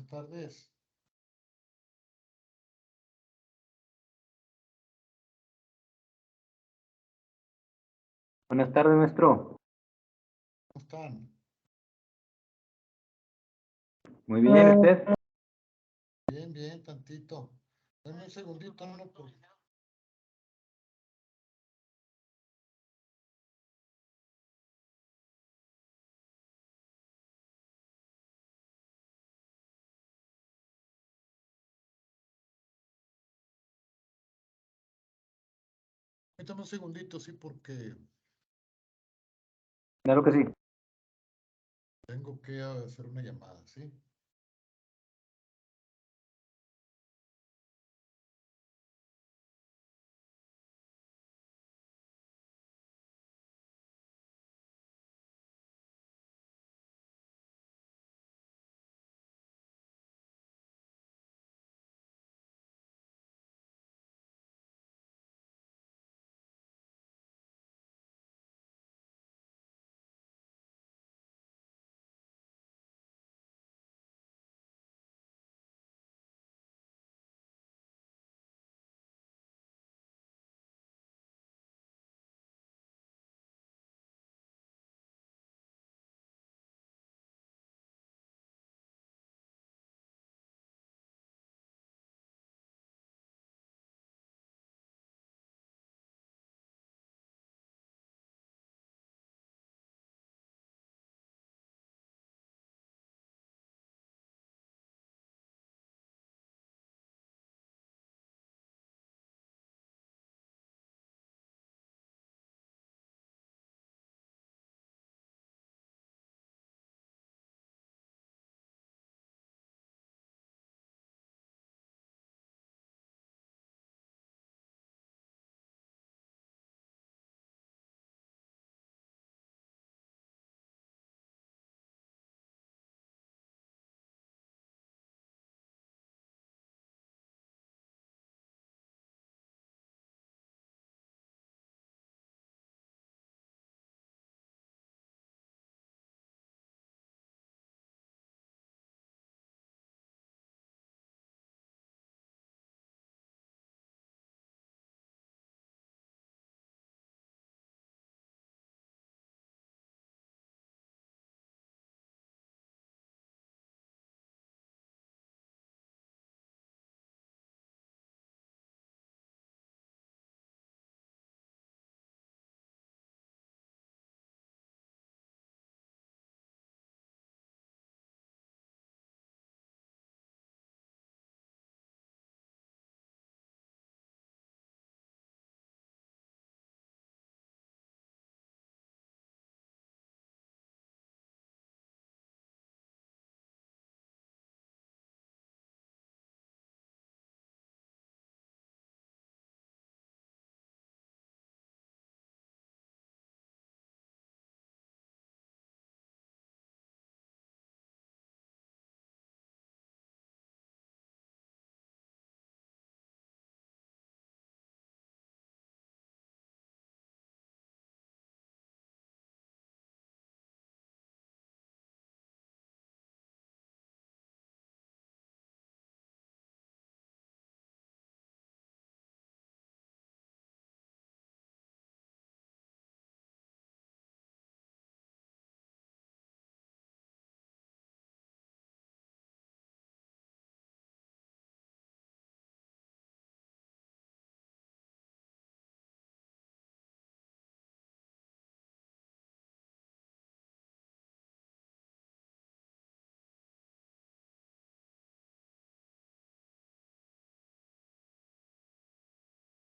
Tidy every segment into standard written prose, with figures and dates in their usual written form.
buenas tardes. Buenas tardes, maestro. ¿Cómo están? Muy bien, ¿usted? Bien, bien, tantito. Dame un segundito, no, pues. Permítame un segundito, sí, porque Claro que sí. tengo que hacer una llamada, ¿sí?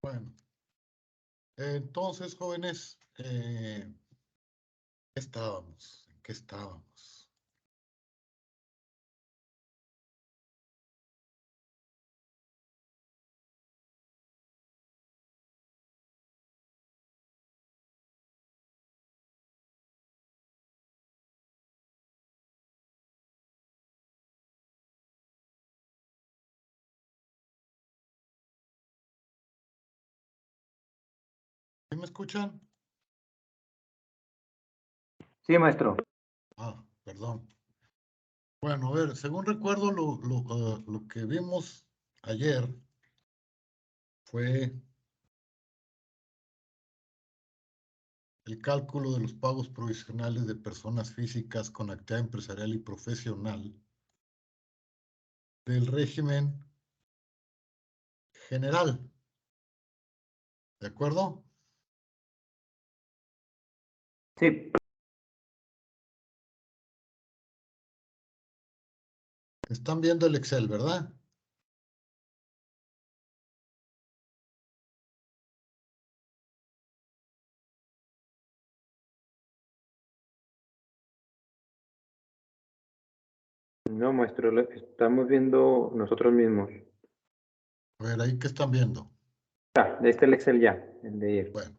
Bueno, entonces, jóvenes, ¿qué estábamos? ¿En qué estábamos? ¿Sí me escuchan? Sí, maestro. Ah, perdón. Bueno, a ver, según recuerdo, lo que vimos ayer fue el cálculo de los pagos provisionales de personas físicas con actividad empresarial y profesional del régimen general. ¿De acuerdo? Sí, Están viendo el Excel, ¿verdad? no, maestro, lo estamos viendo nosotros mismos. A ver, ahí que están viendo. Ah, este es el Excel ya, el de ayer. Bueno,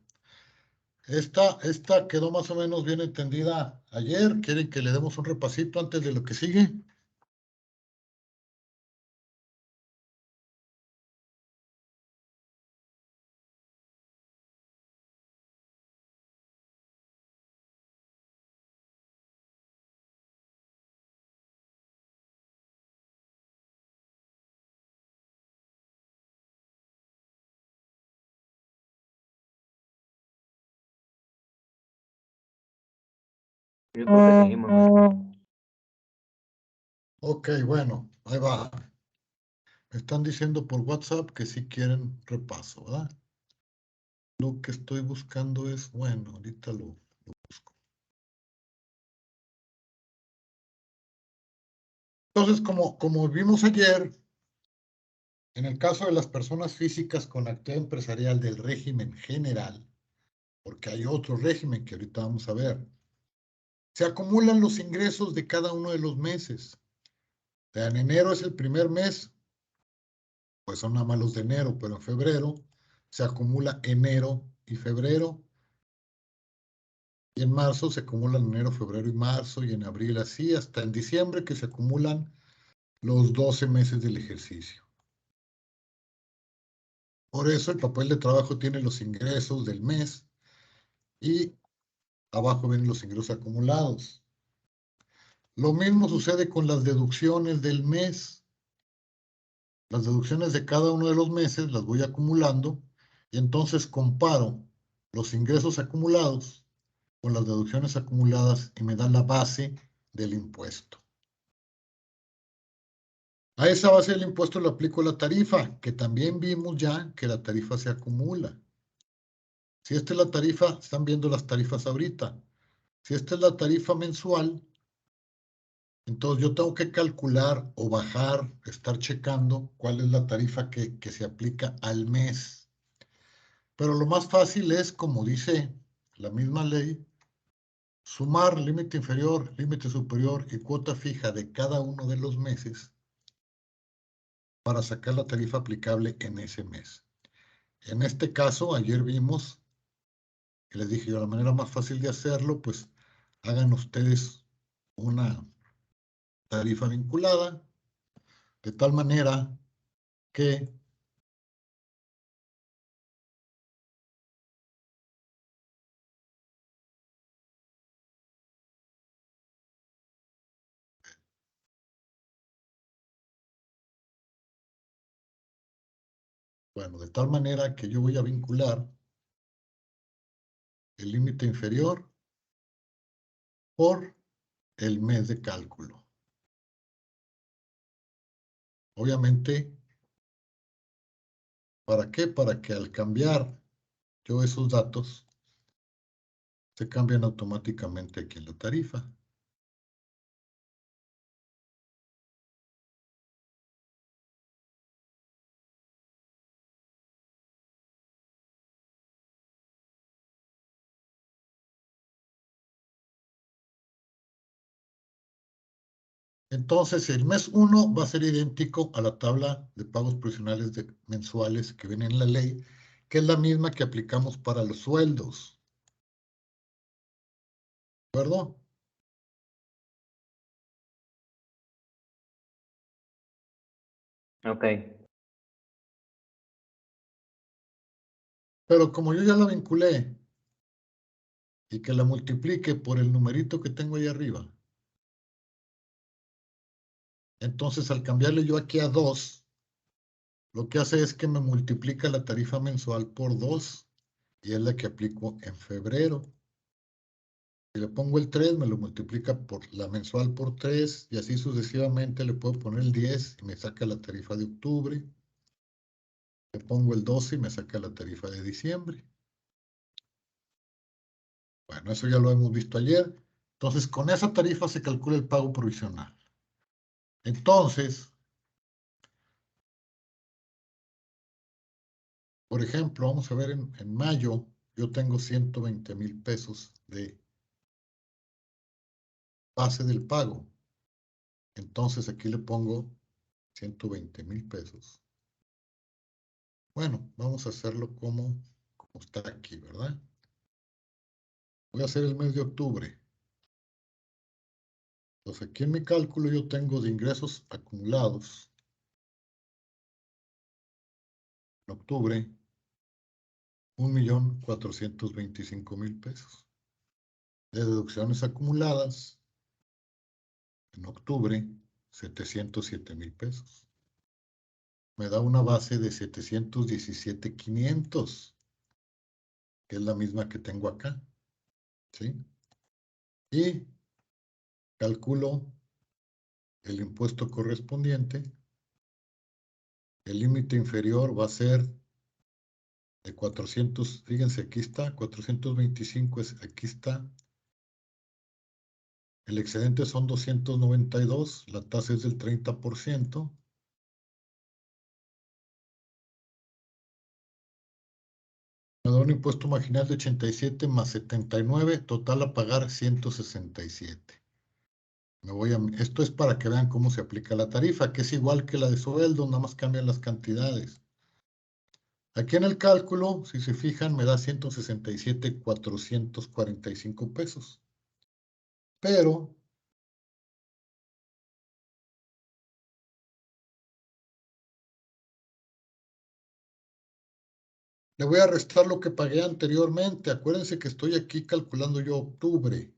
esta quedó más o menos bien entendida ayer. ¿Quieren que le demos un repasito antes de lo que sigue? Yo creo que seguimos, maestro. Ok, bueno, ahí va. Me están diciendo por WhatsApp que sí quieren repaso, ¿verdad? Lo que estoy buscando es, bueno, ahorita lo busco. Entonces, como vimos ayer, en el caso de las personas físicas con actividad empresarial del régimen general, porque hay otro régimen que ahorita vamos a ver, se acumulan los ingresos de cada uno de los meses. O sea, en enero es el primer mes, pues son nada más los de enero, pero en febrero se acumula enero y febrero, y en marzo se acumulan enero, febrero y marzo, y en abril así, hasta en diciembre que se acumulan los 12 meses del ejercicio. Por eso el papel de trabajo tiene los ingresos del mes y abajo vienen los ingresos acumulados. Lo mismo sucede con las deducciones del mes. Las deducciones de cada uno de los meses las voy acumulando y entonces comparo los ingresos acumulados con las deducciones acumuladas y me da la base del impuesto. A esa base del impuesto le aplico la tarifa, que también vimos ya que la tarifa se acumula. Si esta es la tarifa, están viendo las tarifas ahorita. Si esta es la tarifa mensual, entonces yo tengo que calcular o bajar, estar checando cuál es la tarifa que se aplica al mes. Pero lo más fácil es, como dice la misma ley, sumar límite inferior, límite superior y cuota fija de cada uno de los meses para sacar la tarifa aplicable en ese mes. En este caso, ayer vimos, y les dije yo, la manera más fácil de hacerlo, pues hagan ustedes una tarifa vinculada, de tal manera que bueno, de tal manera que yo voy a vincular el límite inferior por el mes de cálculo. Obviamente, ¿para qué? Para que al cambiar yo esos datos, se cambian automáticamente aquí en la tarifa. Entonces, el mes 1 va a ser idéntico a la tabla de pagos provisionales mensuales que viene en la ley, que es la misma que aplicamos para los sueldos. ¿De acuerdo? Ok. Pero como yo ya la vinculé y que la multiplique por el numerito que tengo ahí arriba, Entonces, al cambiarle yo aquí a 2, lo que hace es que me multiplica la tarifa mensual por 2 y es la que aplico en febrero. Si le pongo el 3, me lo multiplica por la mensual por 3 y así sucesivamente le puedo poner el 10 y me saca la tarifa de octubre. Le pongo el 12 y me saca la tarifa de diciembre. Bueno, eso ya lo hemos visto ayer. Entonces, con esa tarifa se calcula el pago provisional. Entonces, por ejemplo, vamos a ver en mayo, yo tengo 120,000 pesos de base del pago. Entonces, aquí le pongo 120,000 pesos. Bueno, vamos a hacerlo como está aquí, ¿verdad? Voy a hacer el mes de octubre. Entonces, aquí en mi cálculo yo tengo de ingresos acumulados en octubre 1,425,000 pesos. De deducciones acumuladas en octubre 707,000 pesos. Me da una base de 717,500, que es la misma que tengo acá, ¿sí? Y calculo el impuesto correspondiente. El límite inferior va a ser de 400, fíjense, aquí está, 425, aquí está. El excedente son 292, la tasa es del 30%. Me da un impuesto marginal de 87 más 79, total a pagar 167. Esto es para que vean cómo se aplica la tarifa, que es igual que la de sueldo, nada más cambian las cantidades. Aquí en el cálculo, si se fijan, me da 167,445 pesos. Pero le voy a restar lo que pagué anteriormente. Acuérdense que estoy aquí calculando yo octubre.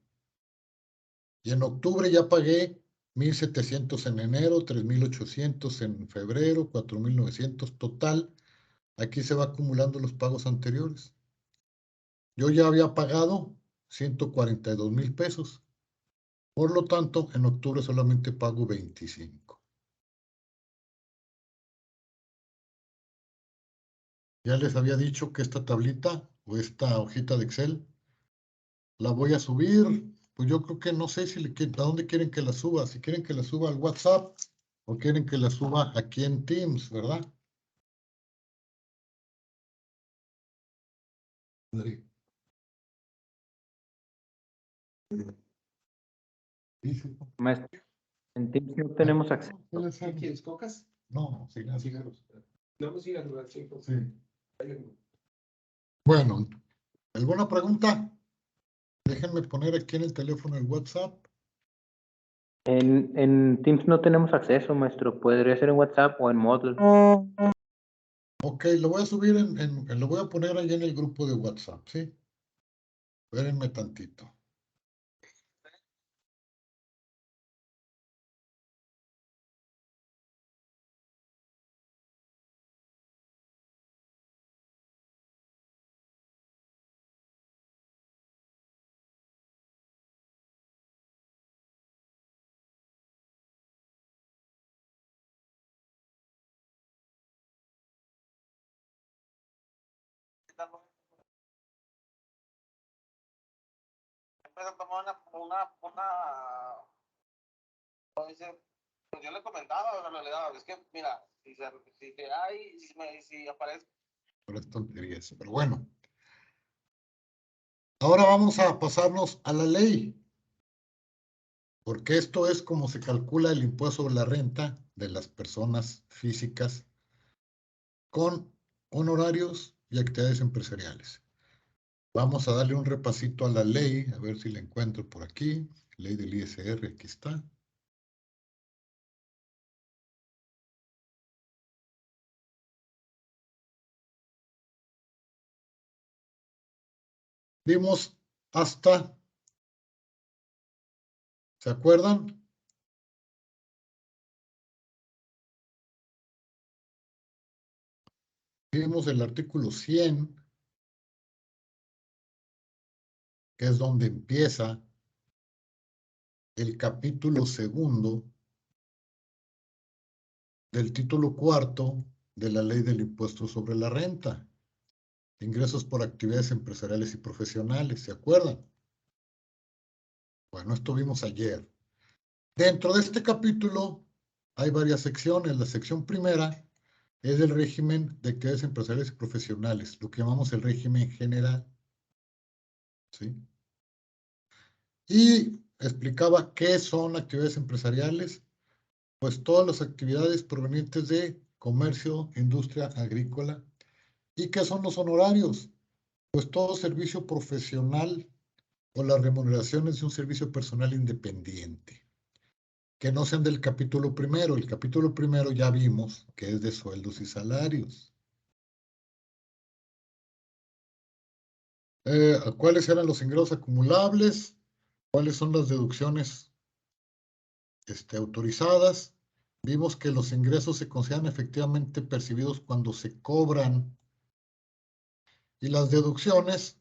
Y en octubre ya pagué 1,700 en enero, 3,800 en febrero, 4,900 total. Aquí se va acumulando los pagos anteriores. Yo ya había pagado 142,000 pesos. Por lo tanto, en octubre solamente pago 25. Ya les había dicho que esta tablita o esta hojita de Excel la voy a subir. Pues yo creo que no sé si a dónde quieren que la suba. Si quieren que la suba al WhatsApp o quieren que la suba aquí en Teams, ¿verdad? Maestro, en Teams no tenemos acceso. ¿Qué quieres, cocas? No, cigarros. No, cigarros, chicos. Sí. Bueno, ¿alguna pregunta? Déjenme poner aquí en el teléfono el WhatsApp. En Teams no tenemos acceso, maestro. Podría ser en WhatsApp o en Moodle. Ok, lo voy a subir lo voy a poner ahí en el grupo de WhatsApp, ¿sí? Espérenme tantito. Pues yo le comentaba, en realidad, es que, mira, si aparece. Por las tonterías, pero bueno. Ahora vamos a pasarnos a la ley, porque esto es como se calcula el impuesto sobre la renta de las personas físicas con honorarios y actividades empresariales. Vamos a darle un repasito a la ley, a ver si la encuentro por aquí. Ley del ISR, aquí está. Vimos hasta, ¿se acuerdan? Vimos el artículo 100, que es donde empieza el capítulo segundo del título cuarto de la Ley del Impuesto sobre la Renta. Ingresos por actividades empresariales y profesionales, ¿se acuerdan? Bueno, esto vimos ayer. Dentro de este capítulo hay varias secciones. La sección primera es el régimen de actividades empresariales y profesionales, lo que llamamos el régimen general. ¿Sí? Y explicaba qué son actividades empresariales, pues todas las actividades provenientes de comercio, industria agrícola. ¿Y qué son los honorarios? Pues todo servicio profesional o las remuneraciones de un servicio personal independiente, que no sean del capítulo primero. El capítulo primero ya vimos que es de sueldos y salarios. ¿Cuáles eran los ingresos acumulables? ¿Cuáles son las deducciones autorizadas? Vimos que los ingresos se consideran efectivamente percibidos cuando se cobran y las deducciones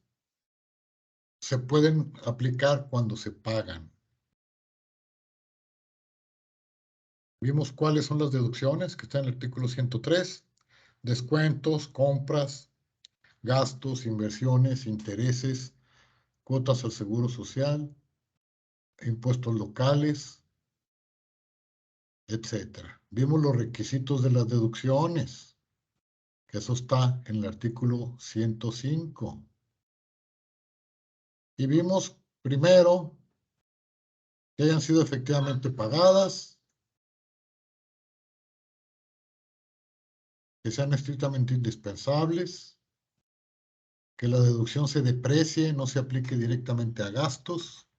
se pueden aplicar cuando se pagan. Vimos cuáles son las deducciones que están en el artículo 103. Descuentos, compras, gastos, inversiones, intereses, cuotas al seguro social, impuestos locales, etcétera. Vimos los requisitos de las deducciones, que eso está en el artículo 105. Y vimos primero que hayan sido efectivamente pagadas, que sean estrictamente indispensables, que la deducción se deprecie, no se aplique directamente a gastos.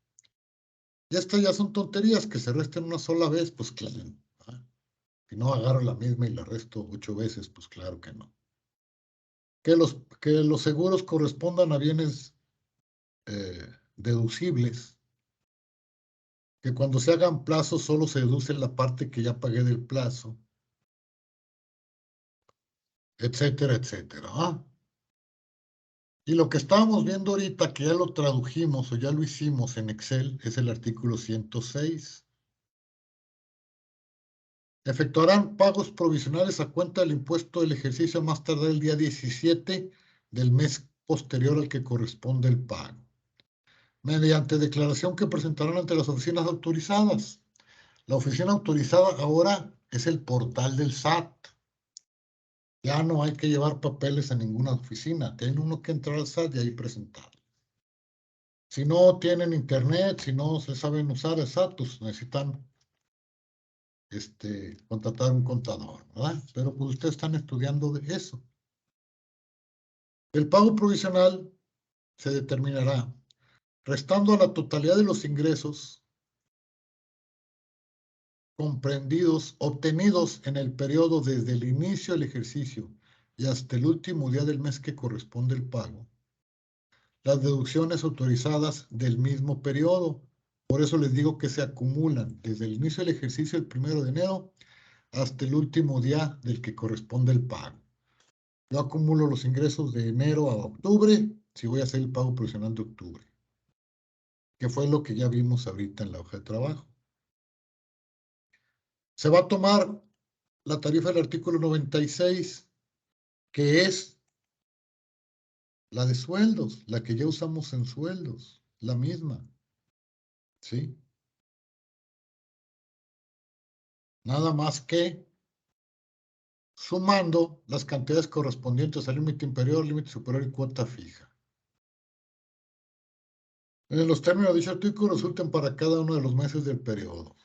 Y estas ya son tonterías, que se resten una sola vez, pues claro. Si no agarro la misma y la resto 8 veces, pues claro que no. Que los seguros correspondan a bienes deducibles, que cuando se hagan plazos solo se deduce la parte que ya pagué del plazo, etcétera, etcétera. Y lo que estábamos viendo ahorita, que ya lo tradujimos o ya lo hicimos en Excel, es el artículo 106. Efectuarán pagos provisionales a cuenta del impuesto del ejercicio más tardar el día 17 del mes posterior al que corresponde el pago, mediante declaración que presentarán ante las oficinas autorizadas. La oficina autorizada ahora es el portal del SAT. Ya no hay que llevar papeles a ninguna oficina. Tiene uno que entrar al SAT y ahí presentar. Si no tienen internet, si no se saben usar el SAT, pues necesitan contratar un contador, ¿verdad? Pero pues ustedes están estudiando de eso. El pago provisional se determinará restando a la totalidad de los ingresos comprendidos, obtenidos en el periodo desde el inicio del ejercicio y hasta el último día del mes que corresponde el pago, las deducciones autorizadas del mismo periodo. Por eso les digo que se acumulan desde el inicio del ejercicio, el 1 de enero, hasta el último día del que corresponde el pago. Yo acumulo los ingresos de enero a octubre, si voy a hacer el pago provisional de octubre, que fue lo que ya vimos ahorita en la hoja de trabajo. Se va a tomar la tarifa del artículo 96, que es la de sueldos, la que ya usamos en sueldos, la misma. ¿Sí? Nada más que sumando las cantidades correspondientes al límite inferior, límite superior y cuota fija. Los términos de dicho artículo resultan para cada uno de los meses del periodo.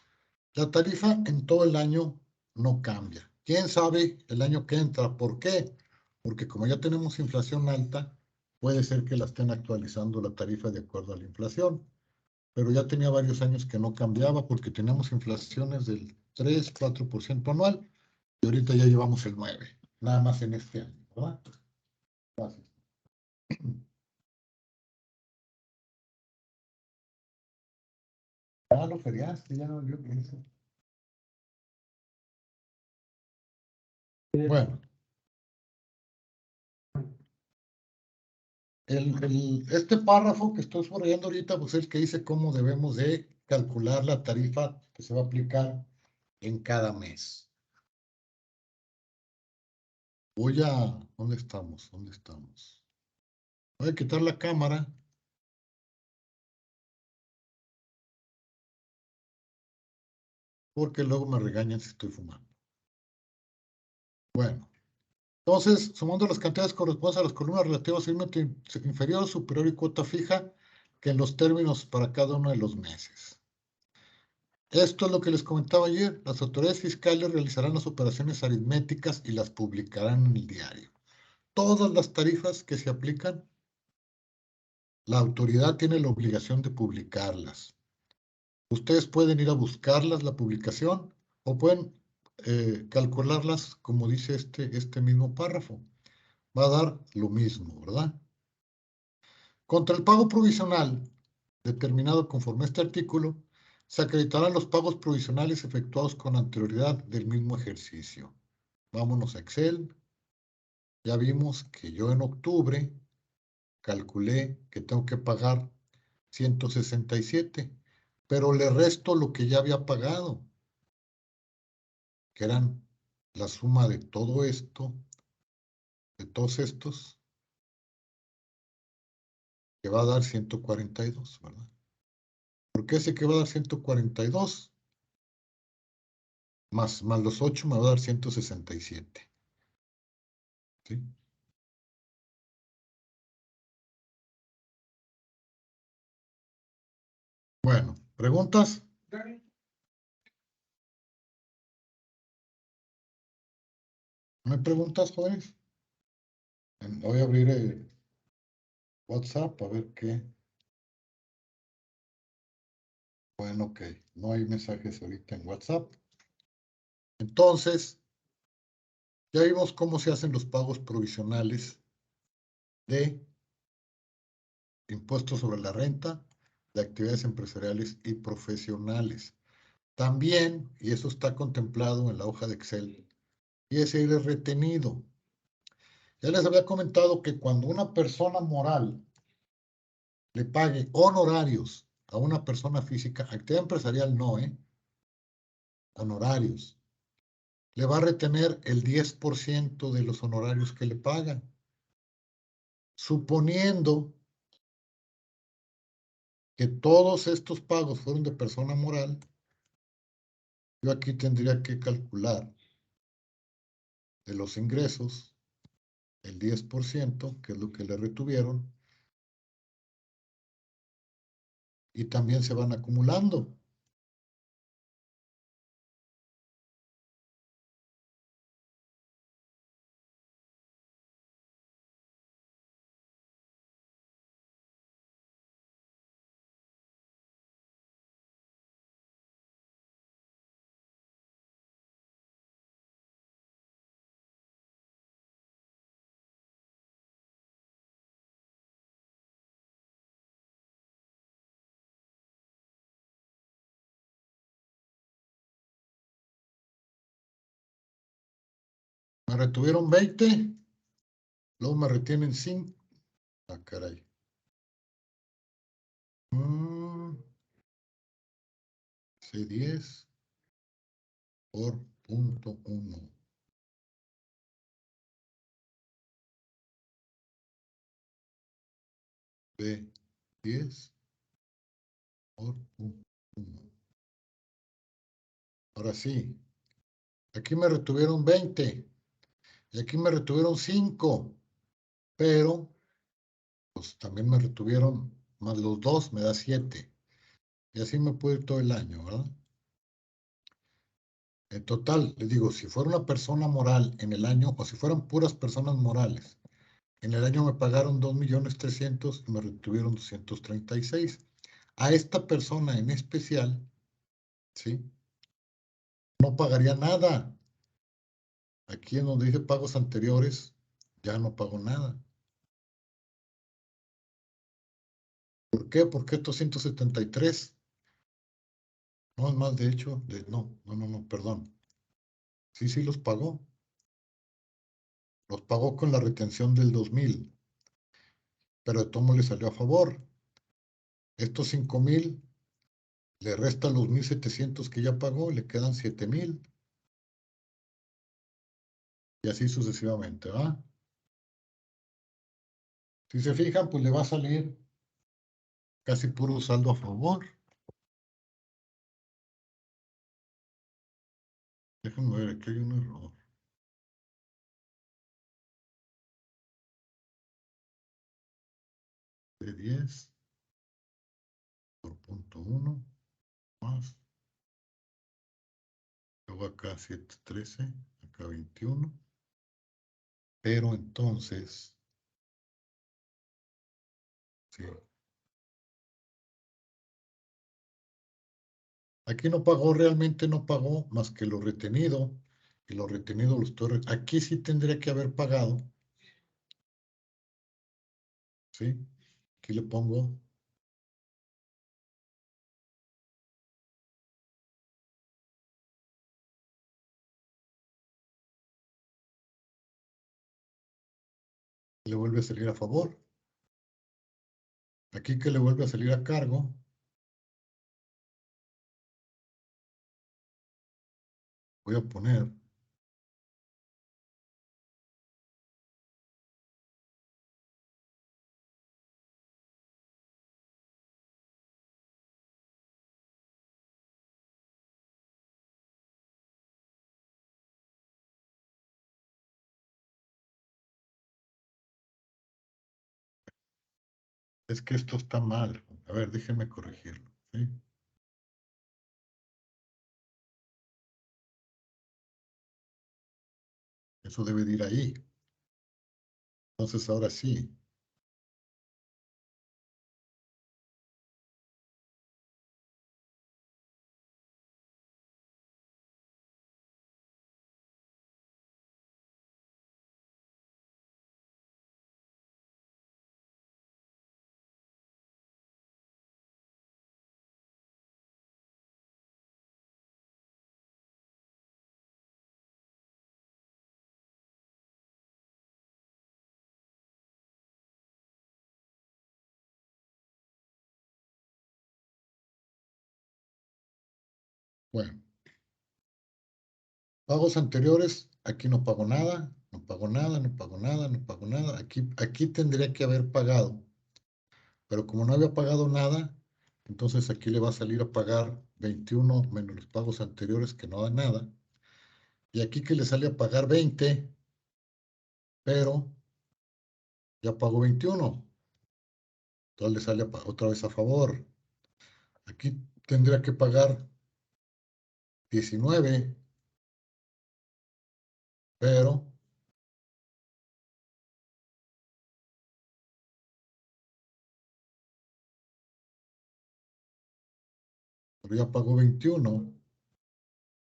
La tarifa en todo el año no cambia. ¿Quién sabe el año que entra? ¿Por qué? Porque como ya tenemos inflación alta, puede ser que la estén actualizando la tarifa de acuerdo a la inflación. Pero ya tenía varios años que no cambiaba porque teníamos inflaciones del 3, 4% anual y ahorita ya llevamos el 9%, nada más en este año, ¿verdad? Gracias. Ya lo feriaste, ya no yo pienso. Bueno, Este párrafo que estoy subrayando ahorita, pues es el que dice cómo debemos de calcular la tarifa que se va a aplicar en cada mes. ¿Dónde estamos? ¿Dónde estamos? Voy a quitar la cámara. Porque luego me regañan si estoy fumando. Bueno, entonces, sumando las cantidades correspondientes a las columnas relativas a límite inferior, superior y cuota fija, que en los términos para cada uno de los meses. Esto es lo que les comentaba ayer. Las autoridades fiscales realizarán las operaciones aritméticas y las publicarán en el diario. Todas las tarifas que se aplican, la autoridad tiene la obligación de publicarlas. Ustedes pueden ir a buscarlas, la publicación, o pueden calcularlas como dice este mismo párrafo. Va a dar lo mismo, ¿verdad? Contra el pago provisional, determinado conforme a este artículo, se acreditarán los pagos provisionales efectuados con anterioridad del mismo ejercicio. Vámonos a Excel. Ya vimos que yo en octubre calculé que tengo que pagar 167, pero le resto lo que ya había pagado, que eran la suma de todo esto, de todos estos, que va a dar 142, ¿verdad? ¿Por qué sé que va a dar 142? Más los 8 me va a dar 167. ¿Sí? Bueno, ¿preguntas? ¿No hay preguntas, jóvenes? Voy a abrir WhatsApp a ver qué. Bueno, ok. No hay mensajes ahorita en WhatsApp. Entonces, ya vimos cómo se hacen los pagos provisionales de impuestos sobre la renta, de actividades empresariales y profesionales. También, y eso está contemplado en la hoja de Excel, y ese ir retenido. Ya les había comentado que cuando una persona moral le pague honorarios a una persona física, actividad empresarial no, honorarios, le va a retener el 10% de los honorarios que le pagan. Suponiendo que todos estos pagos fueron de persona moral, yo aquí tendría que calcular de los ingresos el 10%, que es lo que le retuvieron, y también se van acumulando. Me retuvieron 20, luego me retienen 5. Ah, caray. C10 por 0.1. B10 por 0.1. Ahora sí, aquí me retuvieron 20 y aquí me retuvieron 5, pero pues también me retuvieron más los 2, me da 7. Y así me puedo ir todo el año, ¿verdad? En total, les digo, si fuera una persona moral en el año, o si fueran puras personas morales, en el año me pagaron 2.300.000 y me retuvieron 236. A esta persona en especial, ¿sí? No pagaría nada. Aquí en donde dice pagos anteriores, ya no pago nada. ¿Por qué? Porque estos 173, no es más, de hecho, no, perdón. Sí, los pagó. Los pagó con la retención del 2000. pero de todo modo le salió a favor. Estos 5,000 le restan los 1,700 que ya pagó, le quedan 7,000. Y así sucesivamente, ¿va? Si se fijan, pues le va a salir casi puro saldo a favor. Déjenme ver, aquí hay un error. De 10 por punto 1 más. Luego acá 713, acá 21. Pero entonces, sí. Aquí no pagó, realmente no pagó más que lo retenido. Y lo retenido lo estoy... Aquí sí tendría que haber pagado. ¿Sí? Aquí le pongo. Le vuelve a salir a favor. Aquí que le vuelve a salir a cargo. Voy a poner. Es que esto está mal. A ver, déjenme corregirlo. ¿Sí? Eso debe de ir ahí. Entonces ahora sí. Bueno, pagos anteriores, aquí no pago nada, no pago nada, no pago nada, no pago nada. Aquí tendría que haber pagado, pero como no había pagado nada, entonces aquí le va a salir a pagar 21 menos los pagos anteriores que no dan nada. Y aquí que le sale a pagar 20, pero ya pagó 21. Entonces le sale otra vez a favor. Aquí tendría que pagar 19, pero ya pagó 21.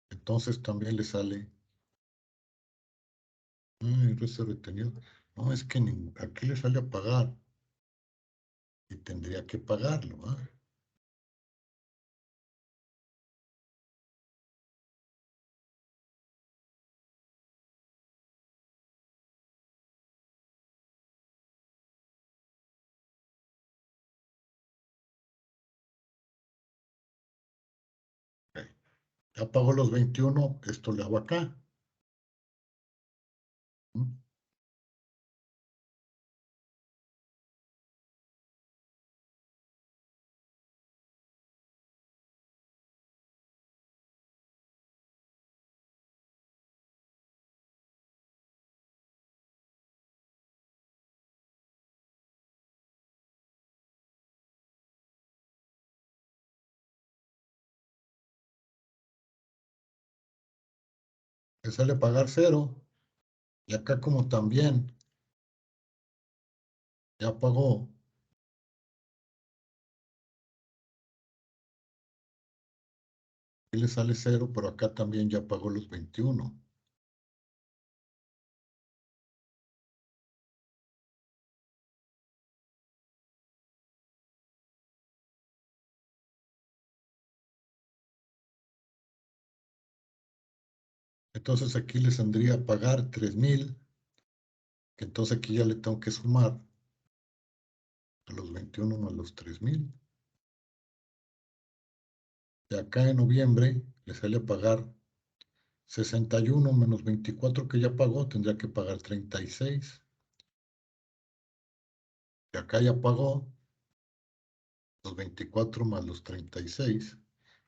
Entonces también le sale. Ay, resto retenido. No, es que aquí le sale a pagar y tendría que pagarlo. ¿Ah? Ok. Ya pagó los 21, esto le hago acá. ¿Mm? Le sale a pagar 0. Y acá como también ya pagó. Aquí le sale 0, pero acá también ya pagó los 21. Entonces aquí le saldría a pagar 3,000, que entonces aquí ya le tengo que sumar a los 21 más los 3,000. De acá en noviembre le sale a pagar 61 menos 24 que ya pagó, tendría que pagar 36. De acá ya pagó los 24 más los 36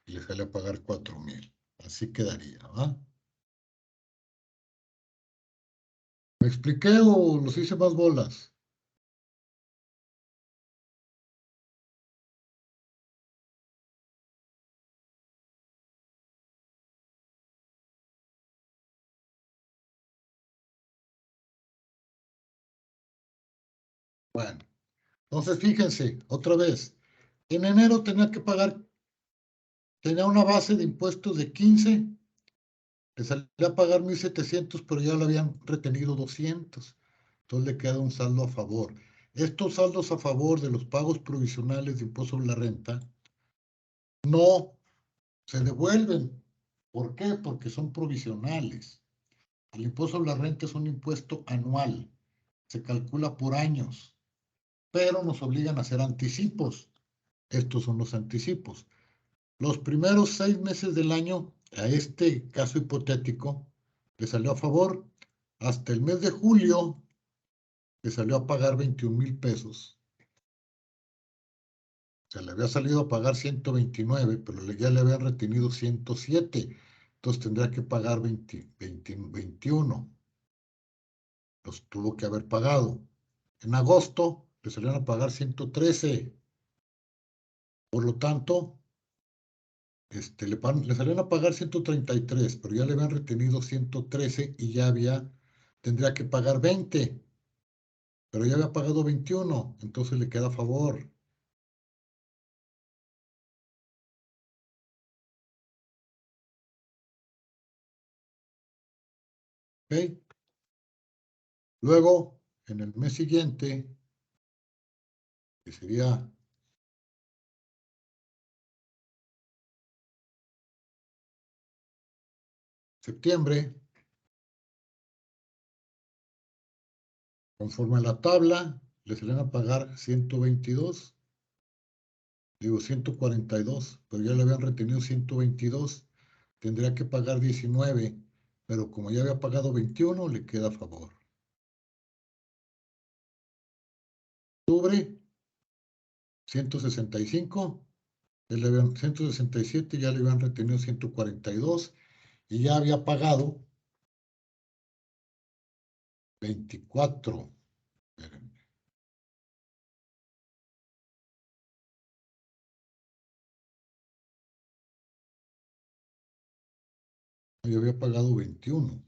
y le sale a pagar 4,000. Así quedaría, ¿va? ¿Me expliqué o los hice más bolas? Bueno, entonces fíjense, otra vez, en enero tenía que pagar, tenía una base de impuestos de 15, le salía a pagar 1,700, pero ya le habían retenido 200. Entonces le queda un saldo a favor. Estos saldos a favor de los pagos provisionales de impuesto sobre la renta no se devuelven. ¿Por qué? Porque son provisionales. El impuesto sobre la renta es un impuesto anual, se calcula por años, pero nos obligan a hacer anticipos. Estos son los anticipos. Los primeros 6 meses del año, a este caso hipotético, le salió a favor. Hasta el mes de julio, le salió a pagar 21,000 pesos. Se le había salido a pagar 129, pero ya le habían retenido 107. Entonces tendría que pagar 21. Los tuvo que haber pagado. En agosto le salieron a pagar 113. Por lo tanto, le salieron a pagar 133, pero ya le habían retenido 113 y tendría que pagar 20, pero ya había pagado 21, entonces le queda a favor. ¿Ok? Luego, en el mes siguiente, que sería septiembre, conforme a la tabla, le salieron a pagar 122, 142, pero ya le habían retenido 122, tendría que pagar 19, pero como ya había pagado 21, le queda a favor. Octubre, 165, 167, ya le habían retenido 142 y ya había pagado 24. Espérenme. Yo había pagado 21.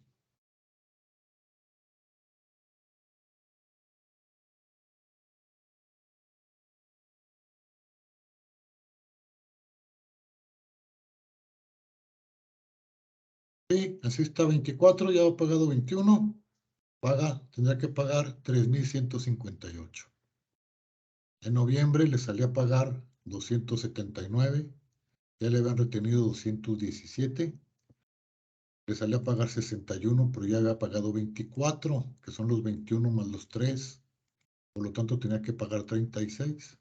Sí, así está, 24, ya ha pagado 21, tendrá que pagar 3,158. En noviembre le salía a pagar 279, ya le habían retenido 217, le salía a pagar 61, pero ya había pagado 24, que son los 21 más los 3, por lo tanto tenía que pagar 36.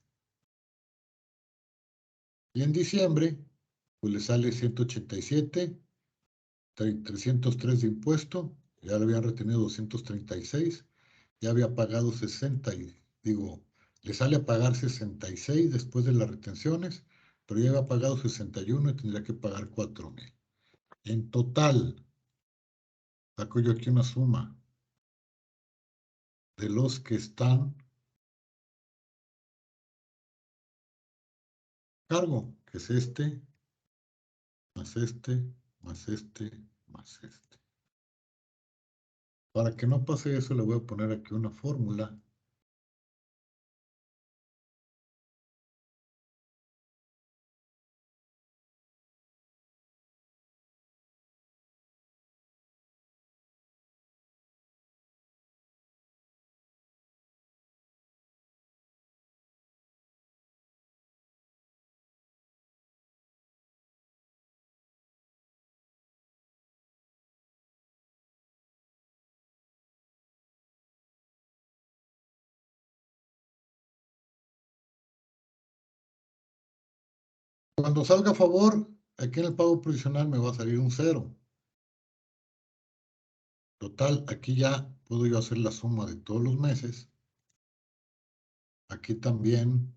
Y en diciembre, pues le sale 187, 303 de impuesto, ya le habían retenido 236, ya había pagado 60, le sale a pagar 66 después de las retenciones, pero ya había pagado 61 y tendría que pagar 4,000. En total, saco yo aquí una suma de los que están a cargo, que es este, más este, más este, más este. Para que no pase eso, le voy a poner aquí una fórmula. Cuando salga a favor, aquí en el pago provisional me va a salir un 0. Total, aquí ya puedo yo hacer la suma de todos los meses. Aquí también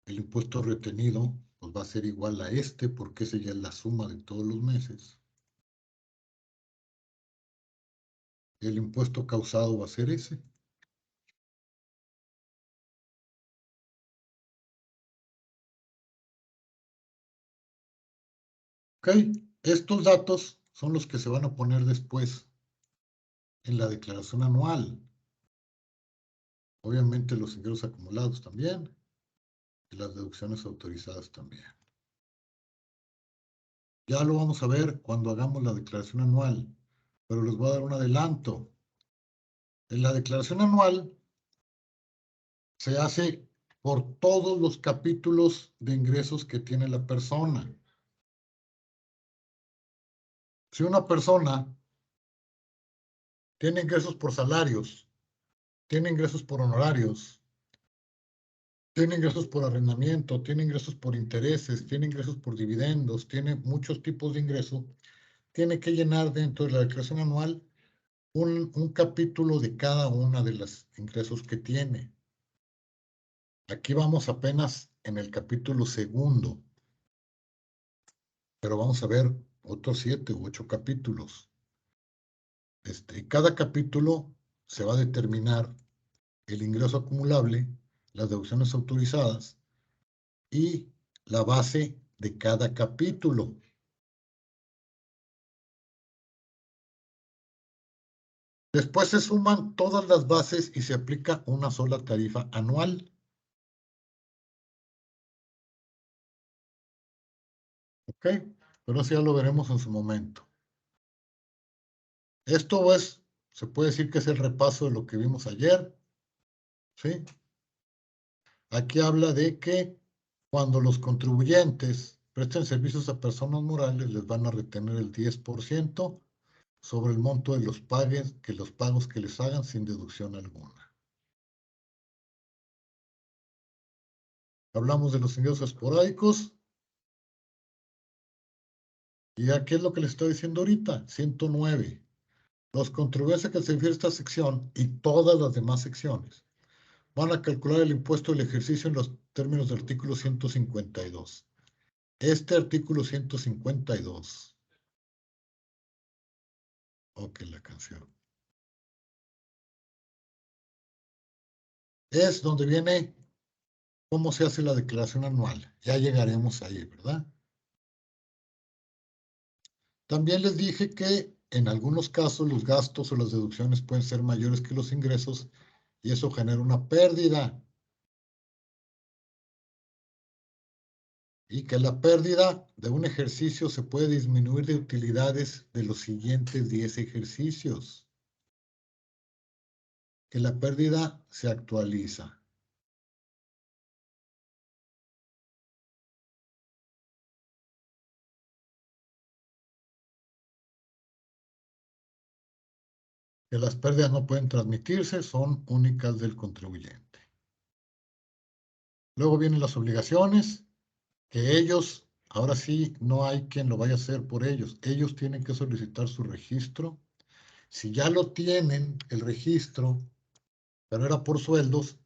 el impuesto retenido pues va a ser igual a este, porque ese ya es la suma de todos los meses. Y el impuesto causado va a ser ese. Ok, estos datos son los que se van a poner después en la declaración anual. Obviamente los ingresos acumulados también y las deducciones autorizadas también. Ya lo vamos a ver cuando hagamos la declaración anual, pero les voy a dar un adelanto. En la declaración anual se hace por todos los capítulos de ingresos que tiene la persona. Si una persona tiene ingresos por salarios, tiene ingresos por honorarios, tiene ingresos por arrendamiento, tiene ingresos por intereses, tiene ingresos por dividendos, tiene muchos tipos de ingresos, tiene que llenar dentro de la declaración anual un capítulo de cada una de los ingresos que tiene. Aquí vamos apenas en el capítulo segundo, pero vamos a ver otros 7 u 8 capítulos. Cada capítulo se va a determinar el ingreso acumulable, las deducciones autorizadas y la base de cada capítulo. Después se suman todas las bases y se aplica una sola tarifa anual. ¿Ok? Pero eso ya lo veremos en su momento. Esto es, se puede decir que es el repaso de lo que vimos ayer. ¿Sí? Aquí habla de que cuando los contribuyentes presten servicios a personas morales, les van a retener el 10% sobre el monto de los pagos que les hagan sin deducción alguna. Hablamos de los ingresos esporádicos. ¿Y aquí es lo que les estoy diciendo ahorita? 109. Los contribuyentes que se refiere a esta sección y todas las demás secciones van a calcular el impuesto del ejercicio en los términos del artículo 152. Este artículo 152. Ok, la canción. Es donde viene cómo se hace la declaración anual. Ya llegaremos ahí, ¿verdad? También les dije que en algunos casos los gastos o las deducciones pueden ser mayores que los ingresos y eso genera una pérdida. Y que la pérdida de un ejercicio se puede disminuir de utilidades de los siguientes 10 ejercicios. Que la pérdida se actualiza. Que las pérdidas no pueden transmitirse, son únicas del contribuyente. Luego vienen las obligaciones, que ellos, ahora sí, no hay quien lo vaya a hacer por ellos. Ellos tienen que solicitar su registro. Si ya lo tienen, el registro, pero era por sueldos,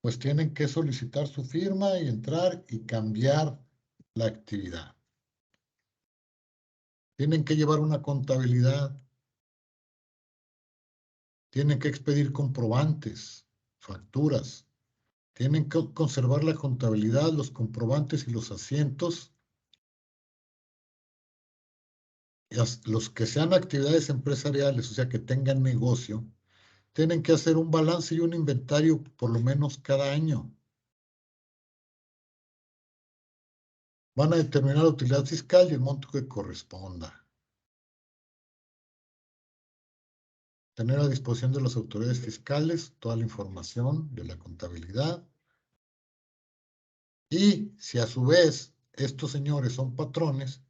pues tienen que solicitar su firma y entrar y cambiar la actividad. Tienen que llevar una contabilidad. Tienen que expedir comprobantes, facturas. Tienen que conservar la contabilidad, los comprobantes y los asientos. Y los que sean actividades empresariales, o sea, que tengan negocio, tienen que hacer un balance y un inventario por lo menos cada año. Van a determinar la utilidad fiscal y el monto que corresponda. Tener a disposición de las autoridades fiscales toda la información de la contabilidad. Y si a su vez estos señores son patrones,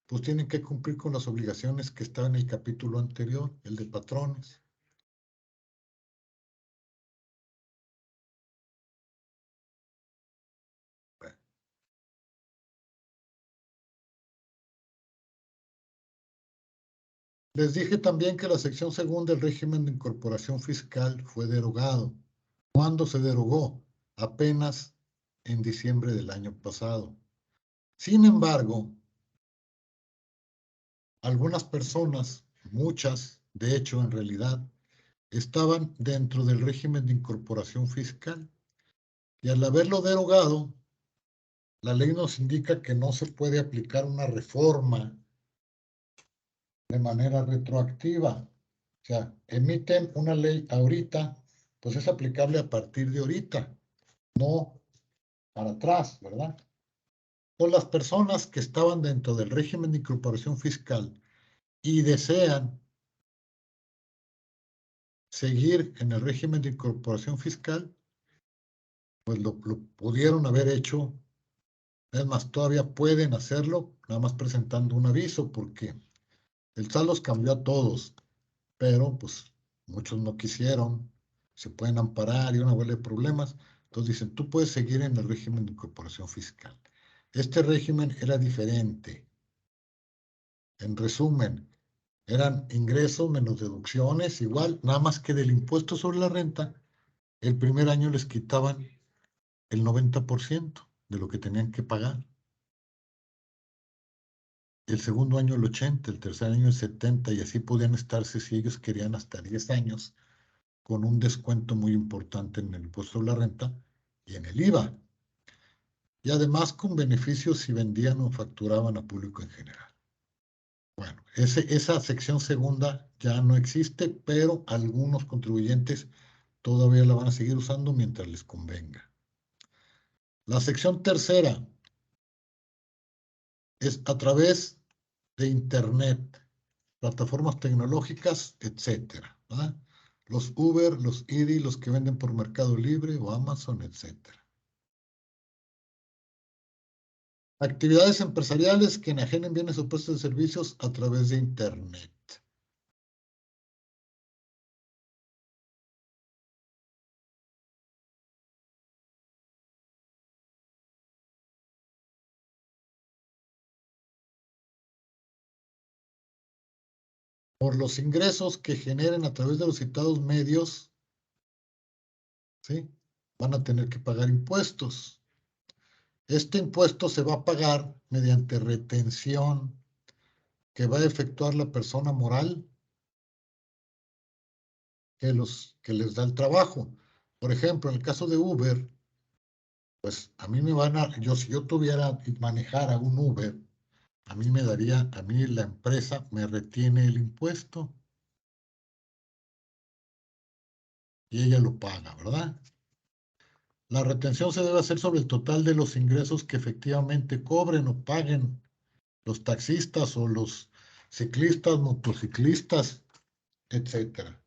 pues tienen que cumplir con las obligaciones que estaban en el capítulo anterior, el de patrones. Les dije también que la sección segunda del régimen de incorporación fiscal fue derogado. ¿Cuándo se derogó? Apenas en diciembre del año pasado. Sin embargo, algunas personas, muchas, de hecho, en realidad, estaban dentro del régimen de incorporación fiscal. Y al haberlo derogado, la ley nos indica que no se puede aplicar una reforma de manera retroactiva. O sea, emiten una ley ahorita, pues es aplicable a partir de ahorita, no para atrás, ¿verdad? Entonces, las personas que estaban dentro del régimen de incorporación fiscal y desean seguir en el régimen de incorporación fiscal, pues lo pudieron haber hecho. Es más, todavía pueden hacerlo, nada más presentando un aviso, porque el SAT los cambió a todos, pero pues muchos no quisieron, se pueden amparar y una bola de problemas. Entonces dicen, tú puedes seguir en el régimen de incorporación fiscal. Este régimen era diferente. En resumen, eran ingresos menos deducciones, igual, nada más que del impuesto sobre la renta, el primer año les quitaban el 90% de lo que tenían que pagar. El segundo año el 80%, el tercer año el 70%, y así podían estarse, si ellos querían, hasta 10 años, con un descuento muy importante en el impuesto de la renta y en el IVA. Y además con beneficios si vendían o facturaban a público en general. Bueno, esa sección segunda ya no existe, pero algunos contribuyentes todavía la van a seguir usando mientras les convenga. La sección tercera es a través de Internet, plataformas tecnológicas, etcétera, ¿verdad? Los Uber, los Didi, los que venden por Mercado Libre o Amazon, etcétera. Actividades empresariales que enajenen bienes o puestos de servicios a través de Internet. Por los ingresos que generen a través de los citados medios, ¿sí? Van a tener que pagar impuestos. Este impuesto se va a pagar mediante retención que va a efectuar la persona moral que les da el trabajo. Por ejemplo, en el caso de Uber, pues a mí me van a, si yo tuviera y manejara un Uber, a mí me daría, a mí la empresa me retiene el impuesto y ella lo paga, ¿verdad? La retención se debe hacer sobre el total de los ingresos que efectivamente cobren o paguen los taxistas o los ciclistas, motociclistas, etcétera.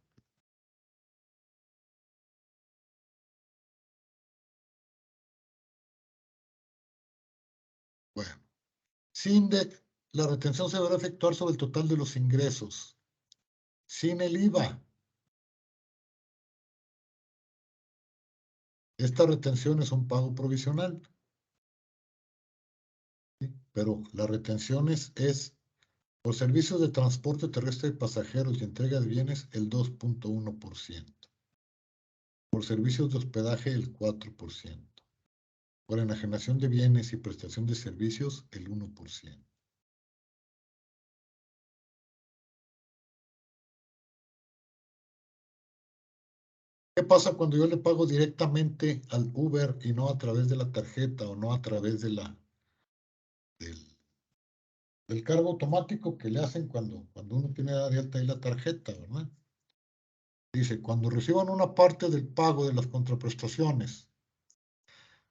Bueno, la retención se deberá efectuar sobre el total de los ingresos, sin el IVA. Esta retención es un pago provisional, ¿sí? Pero la retención es por servicios de transporte terrestre de pasajeros y entrega de bienes el 2.1%. Por servicios de hospedaje el 4%. Por enajenación de bienes y prestación de servicios el 1%. ¿Qué pasa cuando yo le pago directamente al Uber y no a través de la tarjeta o no a través del cargo automático que le hacen cuando uno tiene de alta ahí la tarjeta, ¿verdad? Dice, cuando reciban una parte del pago de las contraprestaciones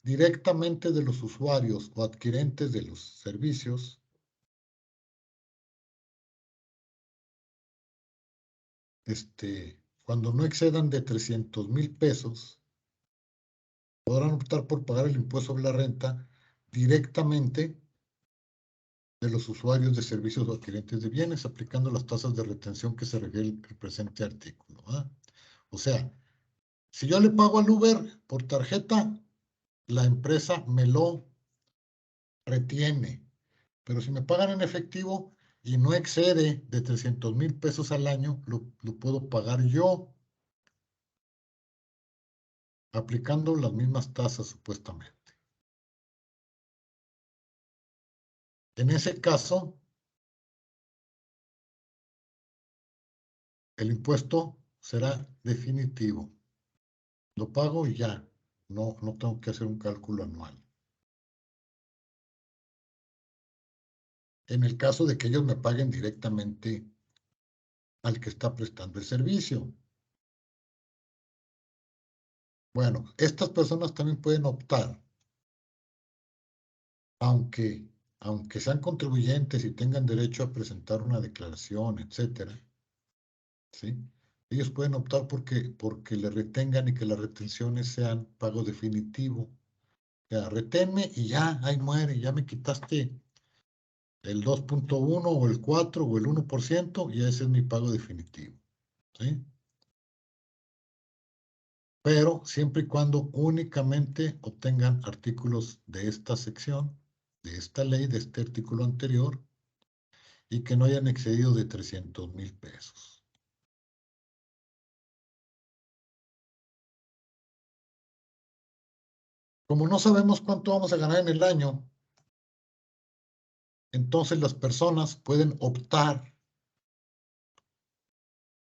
directamente de los usuarios o adquirentes de los servicios, cuando no excedan de 300,000 pesos, podrán optar por pagar el impuesto sobre la renta directamente de los usuarios de servicios o adquirentes de bienes, aplicando las tasas de retención que se refiere el presente artículo, ¿verdad? O sea, si yo le pago al Uber por tarjeta, la empresa me lo retiene. Pero si me pagan en efectivo, y no excede de 300,000 pesos al año, lo puedo pagar yo, aplicando las mismas tasas supuestamente. En ese caso, el impuesto será definitivo. Lo pago y ya. No tengo que hacer un cálculo anual. En el caso de que ellos me paguen directamente al que está prestando el servicio. Bueno, estas personas también pueden optar, aunque sean contribuyentes y tengan derecho a presentar una declaración, etcétera, ¿sí? Ellos pueden optar porque le retengan y que las retenciones sean pago definitivo. O sea, reténme y ya, ahí muere, ya me quitaste el 2.1 o el 4 o el 1% y ese es mi pago definitivo, ¿sí? Pero siempre y cuando únicamente obtengan artículos de esta sección, de esta ley, de este artículo anterior, y que no hayan excedido de 300,000 pesos. Como no sabemos cuánto vamos a ganar en el año, entonces las personas pueden optar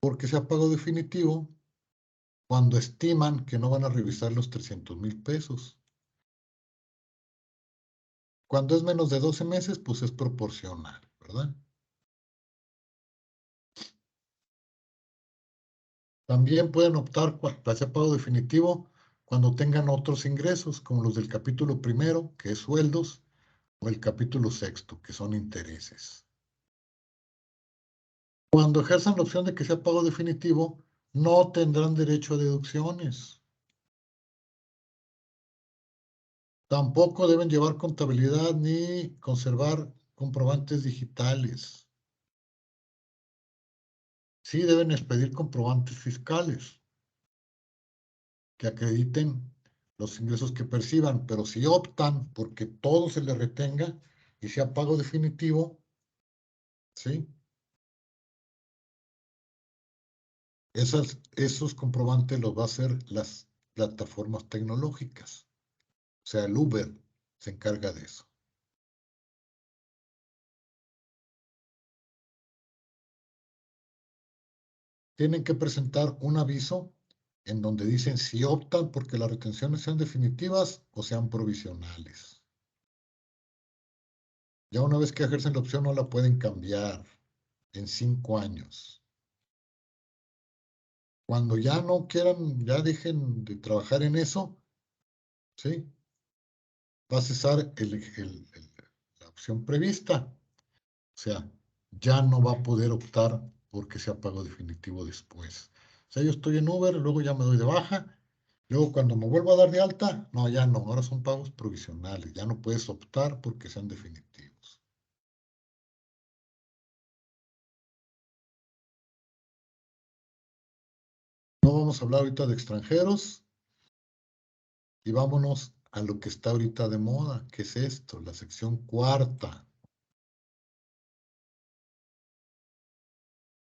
porque sea pago definitivo cuando estiman que no van a revisar los 300,000 pesos. Cuando es menos de 12 meses, pues es proporcional, ¿verdad? También pueden optar para ese pago definitivo cuando tengan otros ingresos, como los del capítulo primero, que es sueldos, o el capítulo sexto, que son intereses. Cuando ejerzan la opción de que sea pago definitivo, no tendrán derecho a deducciones. Tampoco deben llevar contabilidad ni conservar comprobantes digitales. Sí deben expedir comprobantes fiscales que acrediten los ingresos que perciban, pero si optan porque todo se les retenga y sea pago definitivo, ¿sí? Esos comprobantes los va a hacer las plataformas tecnológicas. O sea, el Uber se encarga de eso. Tienen que presentar un aviso en donde dicen si optan porque las retenciones sean definitivas o sean provisionales. Ya una vez que ejercen la opción no la pueden cambiar en 5 años. Cuando ya no quieran, ya dejen de trabajar en eso, ¿sí? Va a cesar la opción prevista. O sea, ya no va a poder optar porque sea pago definitivo después. O sea, yo estoy en Uber, luego ya me doy de baja. Luego cuando me vuelvo a dar de alta, no, ya no, ahora son pagos provisionales. Ya no puedes optar porque sean definitivos. No vamos a hablar ahorita de extranjeros y vámonos a lo que está ahorita de moda. ¿Qué es esto? La sección cuarta,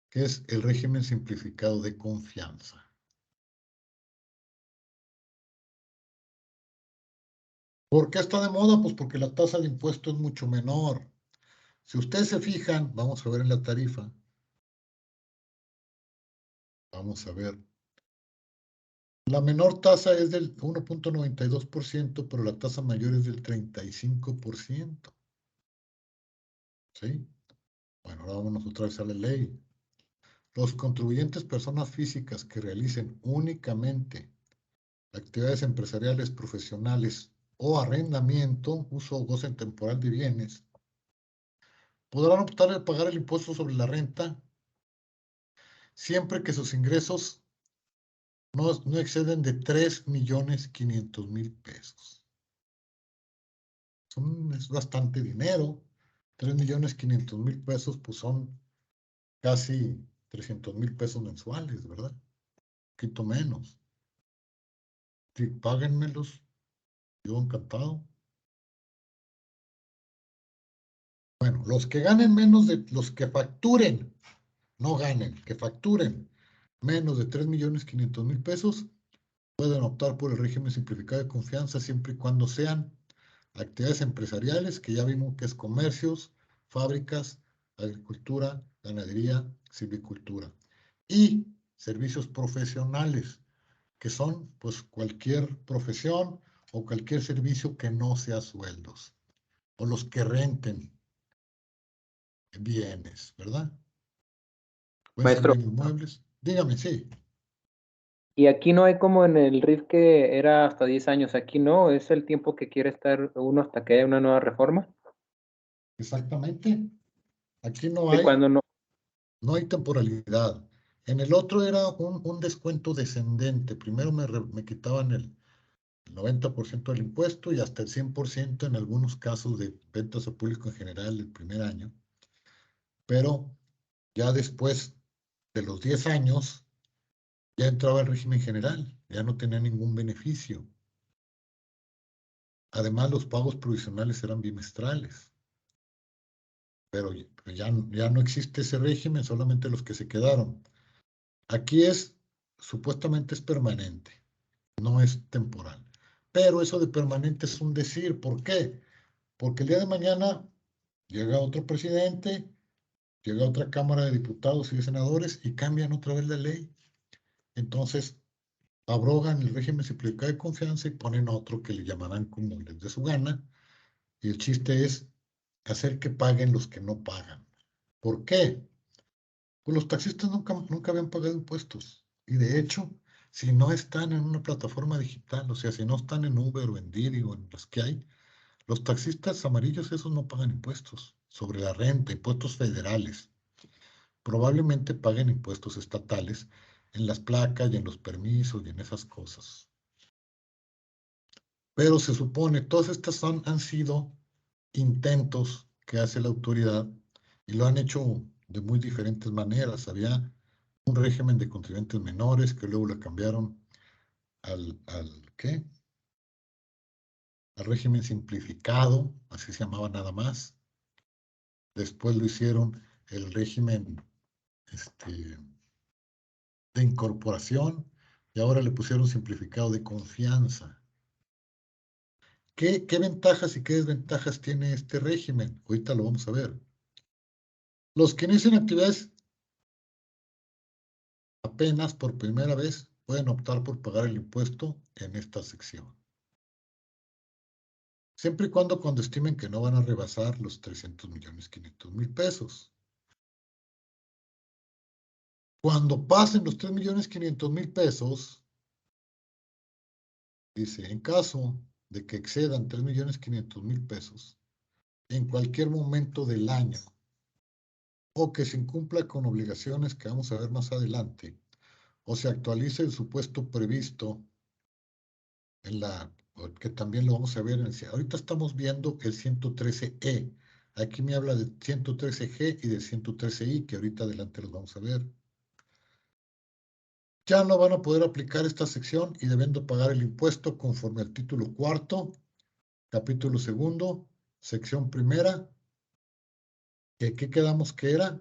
que es el régimen simplificado de confianza. ¿Por qué está de moda? Pues porque la tasa de impuesto es mucho menor. Si ustedes se fijan, vamos a ver en la tarifa. Vamos a ver. La menor tasa es del 1.92%, pero la tasa mayor es del 35%. ¿Sí? Bueno, ahora vámonos otra vez a la ley. Los contribuyentes personas físicas que realicen únicamente actividades empresariales, profesionales o arrendamiento, uso o goce temporal de bienes, podrán optar a pagar el impuesto sobre la renta siempre que sus ingresos no exceden de 3,500,000 pesos. Es bastante dinero. 3,500,000 pesos, pues son casi 300,000 pesos mensuales, ¿verdad? Un poquito menos. Sí, páguenmelos, yo encantado. Bueno, los que ganen menos de, los que facturen, no ganen, que facturen menos de 3.500.000 pesos, pueden optar por el régimen simplificado de confianza siempre y cuando sean actividades empresariales, que ya vimos que es comercios, fábricas, agricultura, ganadería, silvicultura, y servicios profesionales, que son pues cualquier profesión o cualquier servicio que no sea sueldos, o los que bienes, ¿verdad? Pueden ser Maestro, bienes muebles. Dígame, sí, y aquí no hay como en el RIF que era hasta 10 años, aquí no, es el tiempo que quiere estar uno hasta que haya una nueva reforma. exactamente. Aquí no ¿Y hay, cuando no? no hay temporalidad. En el otro era un descuento descendente. Primero me quitaban el 90% del impuesto y hasta el 100% en algunos casos de ventas al público en general el primer año. Pero ya después de los 10 años, ya entraba el régimen general, ya no tenía ningún beneficio. Además, los pagos provisionales eran bimestrales. Pero ya no existe ese régimen, solamente los que se quedaron. Aquí supuestamente es permanente, no es temporal. Pero eso de permanente es un decir. ¿Por qué? Porque el día de mañana llega otro presidente, llega otra Cámara de Diputados y de Senadores y cambian otra vez la ley. Entonces, abrogan el régimen simplificado de confianza y ponen otro que le llamarán como les dé su gana. Y el chiste es hacer que paguen los que no pagan. ¿Por qué? Pues los taxistas nunca habían pagado impuestos. Y de hecho, si no están en una plataforma digital, o sea, si no están en Uber o en Didi o en las que hay, los taxistas amarillos esos no pagan impuestos sobre la renta, impuestos federales. Probablemente paguen impuestos estatales en las placas y en los permisos y en esas cosas. Pero se supone, todas estas han sido intentos que hace la autoridad y lo han hecho de muy diferentes maneras. Había un régimen de contribuyentes menores que luego lo cambiaron ¿qué? Al régimen simplificado, así se llamaba nada más. Después lo hicieron el régimen de incorporación y ahora le pusieron simplificado de confianza. ¿Qué ventajas y qué desventajas tiene este régimen? Ahorita lo vamos a ver. Los que inician actividades apenas por primera vez pueden optar por pagar el impuesto en esta sección. Siempre y cuando estimen que no van a rebasar los 300.500.000 pesos. Cuando pasen los 3.500.000 pesos, dice, en caso de que excedan 3.500.000 pesos, en cualquier momento del año, o que se incumpla con obligaciones que vamos a ver más adelante, o se actualice el supuesto previsto que también lo vamos a ver ahorita estamos viendo el 113E. Aquí me habla del 113G y del 113I, que ahorita adelante los vamos a ver. Ya no van a poder aplicar esta sección y debiendo pagar el impuesto conforme al título cuarto, capítulo segundo, sección primera, que aquí quedamos que era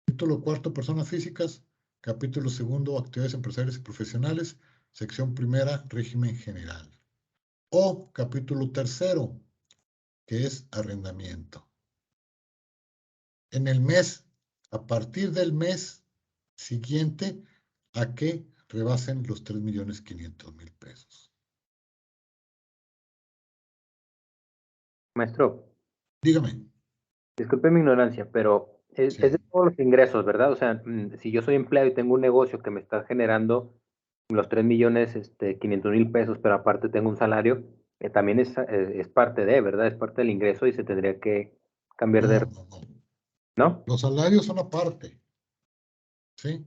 título cuarto, personas físicas, capítulo segundo, actividades empresariales y profesionales, sección primera, régimen general. O capítulo tercero, que es arrendamiento. En el mes, a partir del mes siguiente a que rebasen los 3.500.000 pesos. Maestro, Dígame. disculpe mi ignorancia, pero es de Sí. todos los ingresos, ¿verdad? O sea, si yo soy empleado y tengo un negocio que me está generando los 3.500.000 pesos, pero aparte tengo un salario, también es parte de, ¿verdad? Es parte del ingreso y se tendría que cambiar de, No. ¿no? Los salarios son aparte. ¿Sí?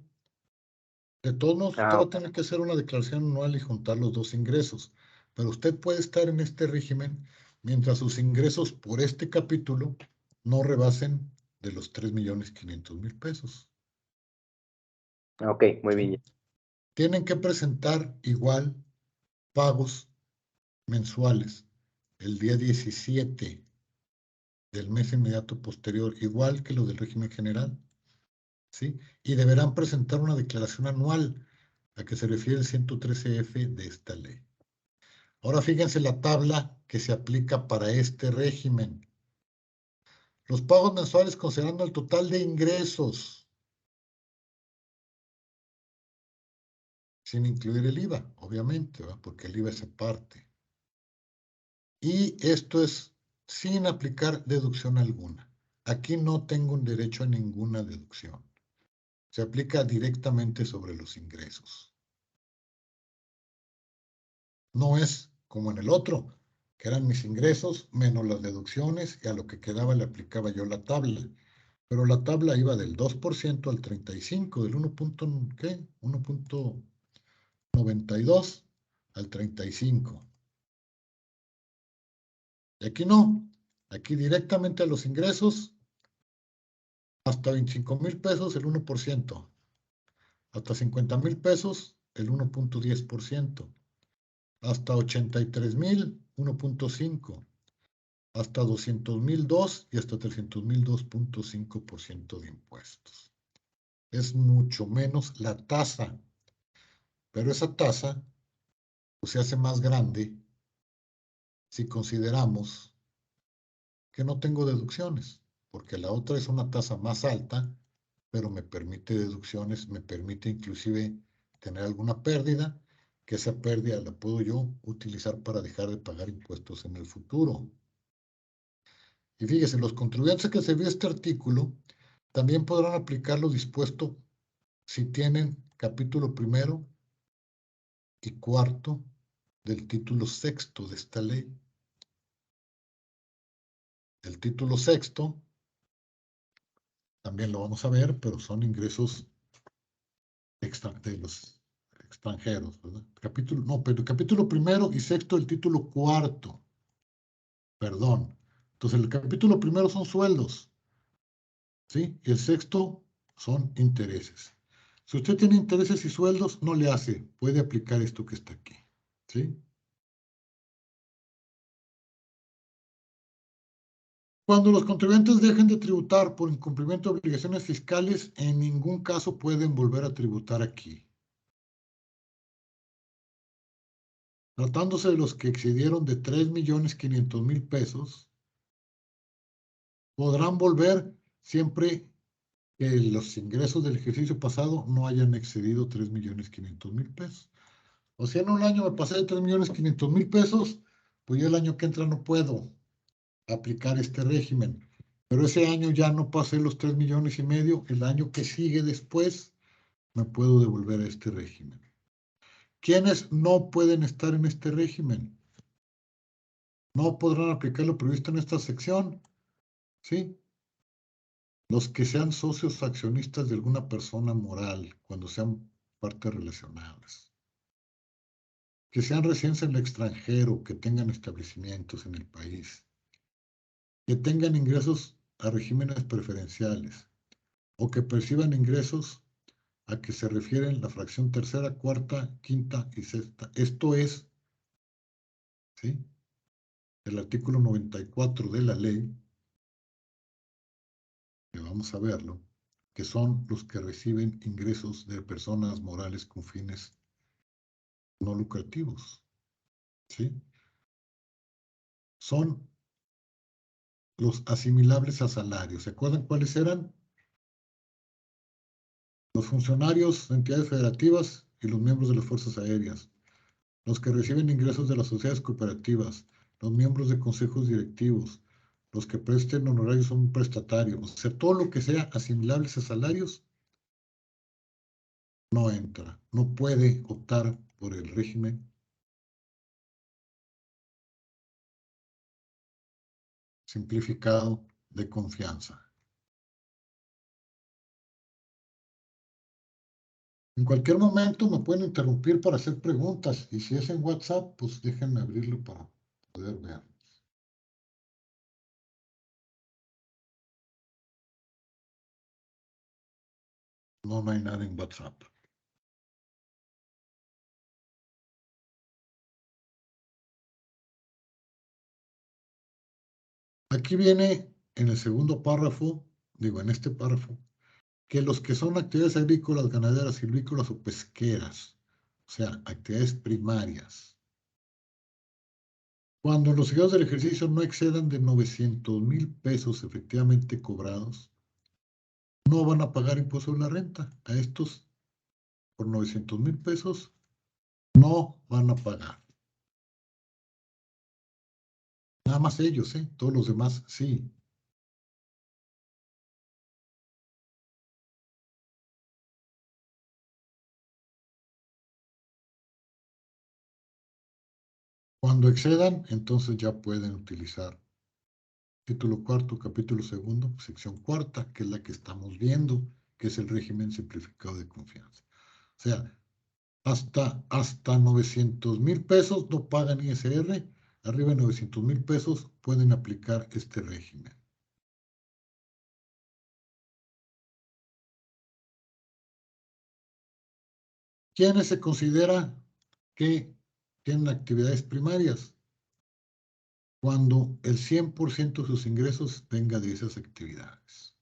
De todos modos, usted Ah, va a tener que hacer una declaración anual y juntar los dos ingresos. Pero usted puede estar en este régimen mientras sus ingresos por este capítulo no rebasen de los 3.500.000 pesos. ok, muy ¿Sí? bien. Tienen que presentar igual pagos mensuales el día 17 del mes inmediato posterior, igual que lo del régimen general, ¿sí? Y deberán presentar una declaración anual a que se refiere el 113F de esta ley. Ahora fíjense la tabla que se aplica para este régimen. Los pagos mensuales considerando el total de ingresos, sin incluir el IVA, obviamente, ¿verdad? Porque el IVA es aparte. Y esto es sin aplicar deducción alguna. Aquí no tengo un derecho a ninguna deducción. Se aplica directamente sobre los ingresos. No es como en el otro, que eran mis ingresos menos las deducciones y a lo que quedaba le aplicaba yo la tabla. Pero la tabla iba del 2% al 35%, del 1.92 al 35%. Y aquí no, aquí directamente a los ingresos, hasta 25,000 pesos el 1%, hasta 50,000 pesos el 1.10%, hasta 83,000 1.5%, hasta 200,000 2% y hasta 300,000 2.5% de impuestos. Es mucho menos la tasa, pero esa tasa pues, se hace más grande si consideramos que no tengo deducciones, porque la otra es una tasa más alta, pero me permite deducciones, me permite inclusive tener alguna pérdida, que esa pérdida la puedo yo utilizar para dejar de pagar impuestos en el futuro. Y fíjense, los contribuyentes que se vio este artículo también podrán aplicar lo dispuesto si tienen capítulo primero y cuarto del título sexto de esta ley. El título sexto también lo vamos a ver, pero son ingresos de los extranjeros, ¿verdad? Pero el capítulo primero y sexto del título cuarto. Perdón. Entonces, el capítulo primero son sueldos, ¿sí? Y el sexto son intereses. Si usted tiene intereses y sueldos, no le hace, puede aplicar esto que está aquí, ¿sí? Cuando los contribuyentes dejen de tributar por incumplimiento de obligaciones fiscales, en ningún caso pueden volver a tributar aquí. Tratándose de los que excedieron de 3,500,000 pesos, podrán volver siempre que los ingresos del ejercicio pasado no hayan excedido 3,500,000 pesos. O sea, en un año me pasé de 3,500,000 pesos, pues yo el año que entra no puedo aplicar este régimen. Pero ese año ya no pasé los 3,500,000, el año que sigue después me puedo devolver a este régimen. ¿Quiénes no pueden estar en este régimen? No podrán aplicar lo previsto en esta sección, ¿sí? Los que sean socios accionistas de alguna persona moral, cuando sean partes relacionadas. Que sean residentes en el extranjero, que tengan establecimientos en el país. Que tengan ingresos a regímenes preferenciales o que perciban ingresos a que se refieren la fracción tercera, cuarta, quinta y sexta. Esto es, ¿sí? El artículo 94 de la ley, que vamos a verlo, que son los que reciben ingresos de personas morales con fines no lucrativos, ¿sí? Son los asimilables a salarios. ¿Se acuerdan cuáles eran? Los funcionarios de entidades federativas y los miembros de las fuerzas aéreas, los que reciben ingresos de las sociedades cooperativas, los miembros de consejos directivos, los que presten honorarios a un prestatario, o sea, todo lo que sea asimilables a salarios, no entra, no puede optar por el régimen simplificado de confianza. En cualquier momento me pueden interrumpir para hacer preguntas y si es en WhatsApp, pues déjenme abrirlo para poder ver. No, no hay nada en WhatsApp. Aquí viene en el segundo párrafo, digo, en este párrafo, que los que son actividades agrícolas, ganaderas, silvícolas o pesqueras, o sea, actividades primarias, cuando los egresos del ejercicio no excedan de 900,000 pesos efectivamente cobrados, no van a pagar impuesto sobre la renta. A estos, por 900,000 pesos, no van a pagar. Nada más ellos, ¿eh? Todos los demás, sí. Cuando excedan, entonces ya pueden utilizar título cuarto, capítulo segundo, sección cuarta, que es la que estamos viendo, que es el régimen simplificado de confianza. O sea, hasta 900,000 pesos no pagan ISR, arriba de 900,000 pesos pueden aplicar este régimen. ¿Quiénes se considera que tienen actividades primarias? Cuando el 100% de sus ingresos venga de esas actividades.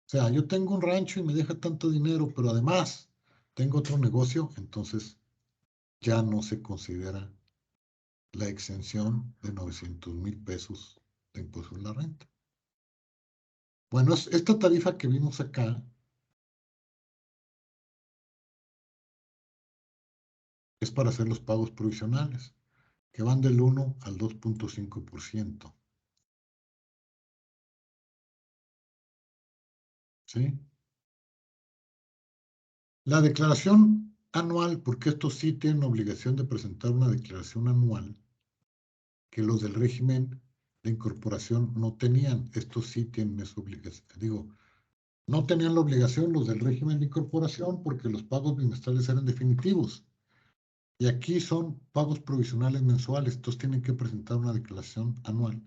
O sea, yo tengo un rancho y me deja tanto dinero, pero además tengo otro negocio, entonces ya no se considera la exención de 900,000 pesos de impuesto sobre la renta. Bueno, esta tarifa que vimos acá es para hacer los pagos provisionales, que van del 1 al 2.5%. ¿Sí? La declaración anual, porque estos sí tienen obligación de presentar una declaración anual, que los del régimen de incorporación no tenían. Estos sí tienen esa obligación. Digo, no tenían la obligación los del régimen de incorporación porque los pagos bimestrales eran definitivos. Y aquí son pagos provisionales mensuales. Entonces tienen que presentar una declaración anual.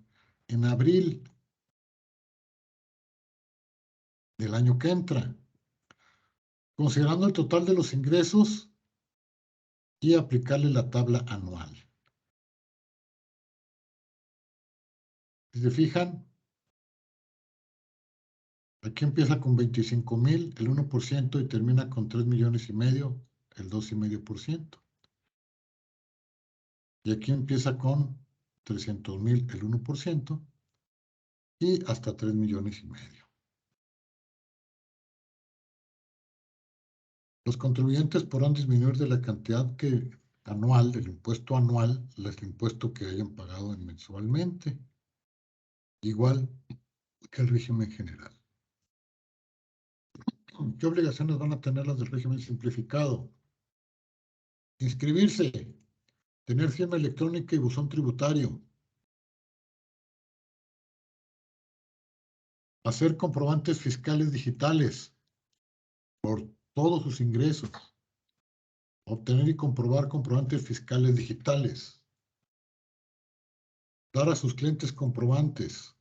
En abril del año que entra, considerando el total de los ingresos y aplicarle la tabla anual. Si se fijan, aquí empieza con 25,000, el 1%, y termina con 3,500,000, el 2,5%. Y aquí empieza con 300,000, el 1%, y hasta 3,500,000. Los contribuyentes podrán disminuir de la cantidad anual, del impuesto anual, el impuesto que hayan pagado mensualmente, igual que el régimen general. ¿Qué obligaciones van a tener las del régimen simplificado? Inscribirse, tener firma electrónica y buzón tributario, hacer comprobantes fiscales digitales por todos sus ingresos, obtener y comprobar comprobantes fiscales digitales, dar a sus clientes comprobantes.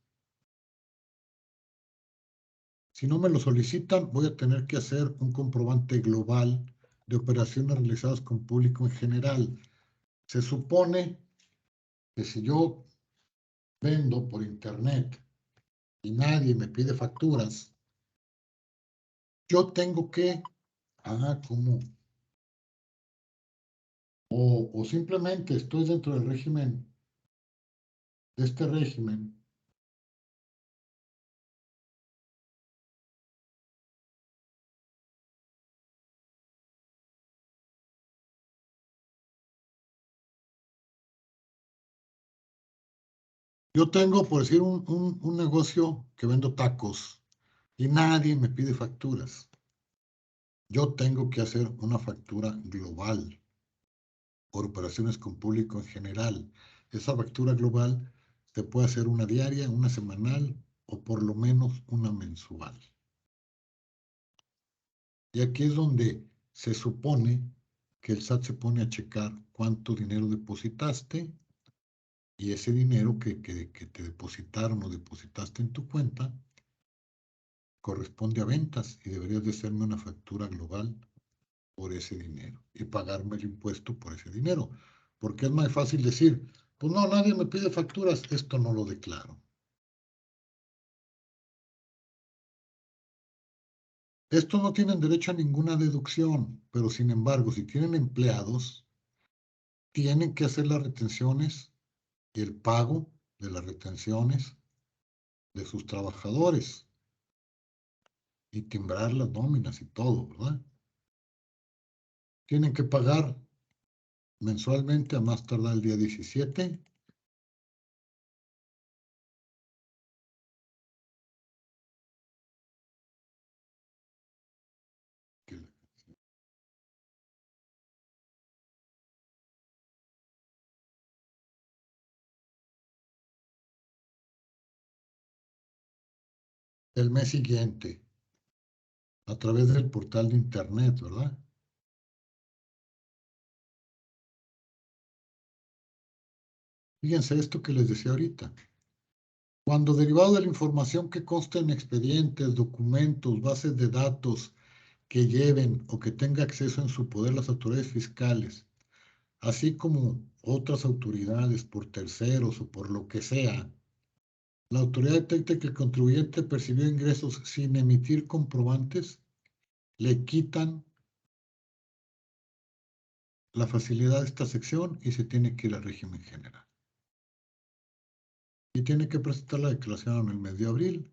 Si no me lo solicitan, voy a tener que hacer un comprobante global de operaciones realizadas con público en general. Se supone que si yo vendo por internet y nadie me pide facturas, yo tengo que, ¿cómo? O simplemente estoy dentro del régimen, de este régimen, yo tengo, por decir, un negocio que vendo tacos y nadie me pide facturas. Yo tengo que hacer una factura global por operaciones con público en general. Esa factura global se puede hacer una diaria, una semanal o por lo menos una mensual. Y aquí es donde se supone que el SAT se pone a checar cuánto dinero depositaste y ese dinero que te depositaron o depositaste en tu cuenta corresponde a ventas y deberías de hacerme una factura global por ese dinero y pagarme el impuesto por ese dinero. Porque es más fácil decir, Pues no, nadie me pide facturas, esto no lo declaro. Estos no tienen derecho a ninguna deducción, pero sin embargo, si tienen empleados, tienen que hacer las retenciones y el pago de las retenciones de sus trabajadores y timbrar las nóminas y todo, ¿verdad? Tienen que pagar mensualmente a más tardar el día 17. El mes siguiente, a través del portal de internet, ¿verdad? Fíjense esto que les decía ahorita. Cuando derivado de la información que consta en expedientes, documentos, bases de datos que lleven o que tenga acceso en su poder las autoridades fiscales, así como otras autoridades por terceros o por lo que sea, la autoridad detecta que el contribuyente percibió ingresos sin emitir comprobantes, le quitan la facilidad de esta sección y se tiene que ir al régimen general. Y tiene que presentar la declaración en el mes de abril.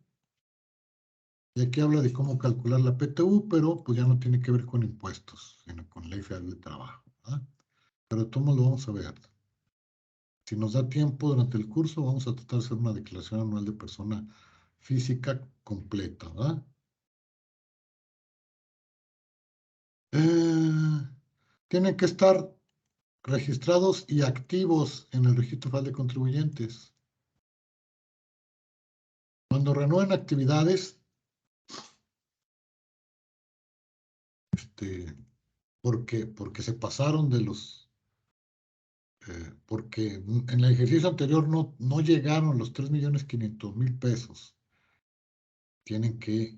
Y aquí habla de cómo calcular la PTU, pero pues ya no tiene que ver con impuestos, sino con Ley Federal de Trabajo, ¿verdad? Pero todos lo vamos a ver. Si nos da tiempo durante el curso, vamos a tratar de hacer una declaración anual de persona física completa, ¿verdad? Tienen que estar registrados y activos en el Registro Federal de Contribuyentes. Cuando renueven actividades, porque se pasaron de los, porque en el ejercicio anterior no llegaron los 3.500.000 pesos, tienen que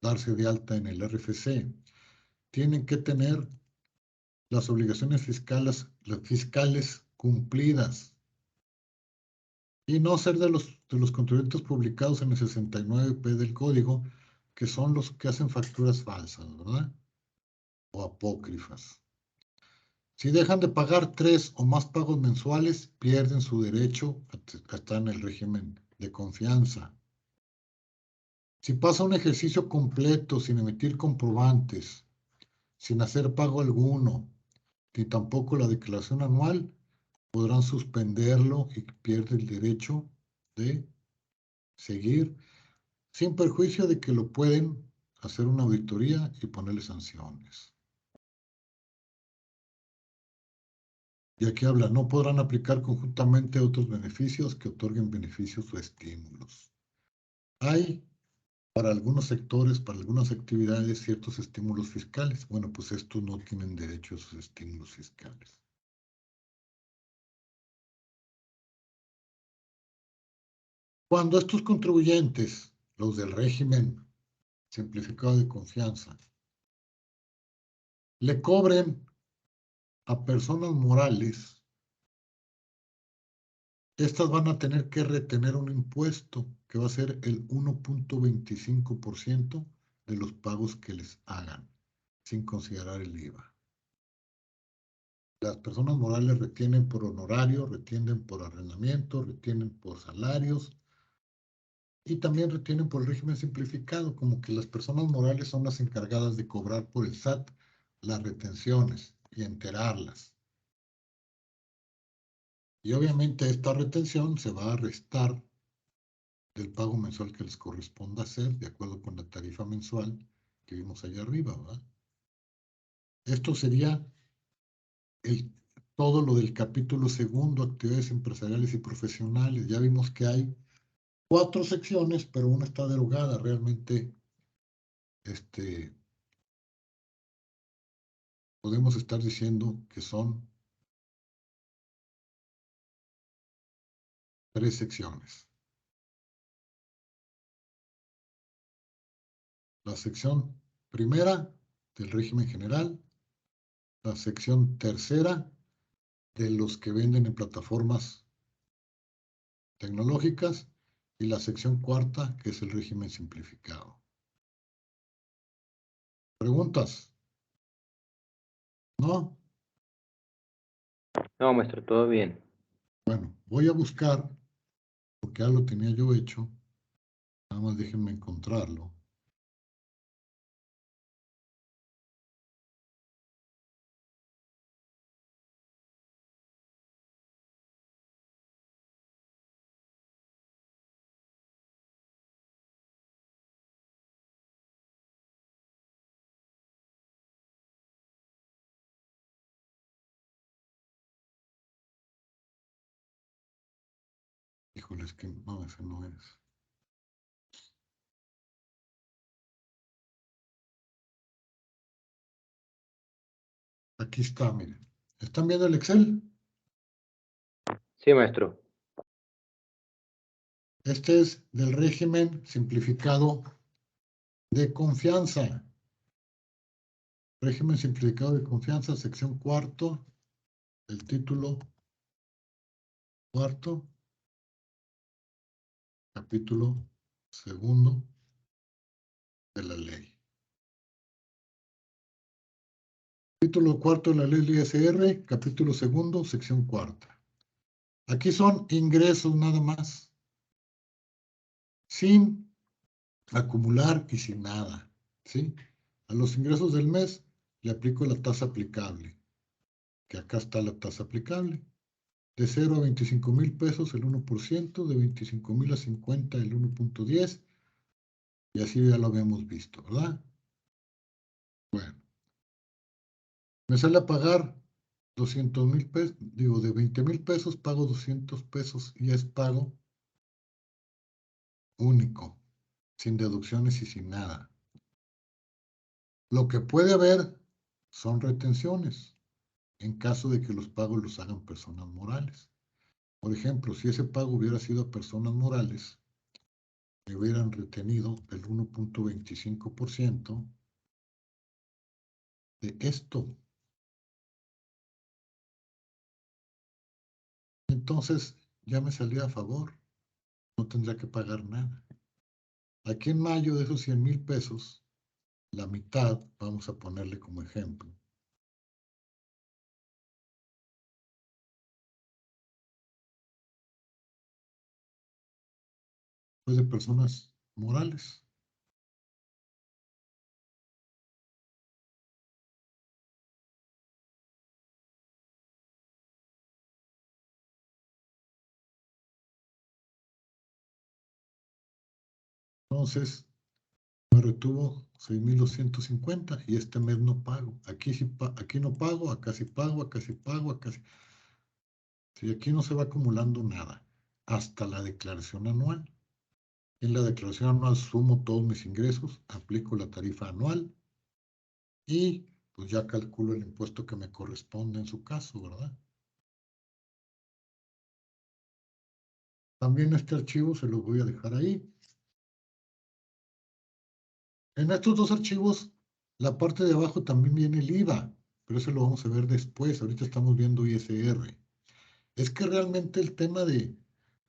darse de alta en el RFC, tienen que tener las obligaciones fiscales cumplidas y no ser de los contribuyentes publicados en el 69P del código, que son los que hacen facturas falsas, ¿verdad? O apócrifas. Si dejan de pagar 3 o más pagos mensuales, pierden su derecho a estar en el régimen de confianza. Si pasa un ejercicio completo sin emitir comprobantes, sin hacer pago alguno, ni tampoco la declaración anual, podrán suspenderlo y pierde el derecho de seguir, sin perjuicio de que lo pueden hacer una auditoría y ponerle sanciones. Y aquí habla, no podrán aplicar conjuntamente otros beneficios que otorguen beneficios o estímulos. Hay para algunos sectores, para algunas actividades, ciertos estímulos fiscales. Bueno, pues estos no tienen derecho a esos estímulos fiscales. Cuando estos contribuyentes, los del régimen simplificado de confianza, le cobren a personas morales, estas van a tener que retener un impuesto que va a ser el 1.25% de los pagos que les hagan, sin considerar el IVA. Las personas morales retienen por honorario, retienen por arrendamiento, retienen por salarios y también retienen por el régimen simplificado, como que las personas morales son las encargadas de cobrar por el SAT las retenciones y enterarlas. Y obviamente esta retención se va a restar del pago mensual que les corresponda hacer, de acuerdo con la tarifa mensual que vimos allá arriba, ¿verdad? Esto sería todo lo del capítulo segundo, actividades empresariales y profesionales. Ya vimos que hay 4 secciones, pero una está derogada. Realmente, podemos estar diciendo que son 3 secciones. La sección primera del régimen general, la sección tercera de los que venden en plataformas tecnológicas, y la sección cuarta, que es el régimen simplificado. ¿Preguntas? ¿No? No, maestro, todo bien. Bueno, voy a buscar, porque ya lo tenía yo hecho, nada más déjenme encontrarlo. Híjole, es que no, ese no es. Aquí está, miren. ¿Están viendo el Excel? Sí, maestro. Este es del régimen simplificado de confianza. Régimen simplificado de confianza, sección cuarto, el título cuarto, capítulo segundo de la ley. Capítulo cuarto de la ley ISR, capítulo segundo, sección cuarta. Aquí son ingresos nada más, sin acumular y sin nada, ¿sí? A los ingresos del mes le aplico la tasa aplicable, que acá está la tasa aplicable. De 0 a 25,000 pesos el 1%, de 25,000 a 50 el 1.10, y así ya lo habíamos visto, ¿verdad? Bueno, me sale a pagar 200,000 pesos, digo, de 20,000 pesos pago 200 pesos y es pago único, sin deducciones y sin nada. Lo que puede haber son retenciones en caso de que los pagos los hagan personas morales. Por ejemplo, si ese pago hubiera sido a personas morales, me hubieran retenido el 1.25% de esto. Entonces ya me salía a favor, no tendría que pagar nada. Aquí en mayo de esos 100,000 pesos, la mitad, vamos a ponerle como ejemplo, pues de personas morales. Entonces, me retuvo 6,250 y este mes no pago. Aquí, sí, aquí no pago, acá sí pago, acá sí pago, acá sí. Sí, aquí no se va acumulando nada hasta la declaración anual. En la declaración anual sumo todos mis ingresos, aplico la tarifa anual y pues ya calculo el impuesto que me corresponde en su caso, ¿verdad? También este archivo se lo voy a dejar ahí. En estos dos archivos, la parte de abajo también viene el IVA, pero eso lo vamos a ver después. Ahorita estamos viendo ISR. Es que realmente el tema del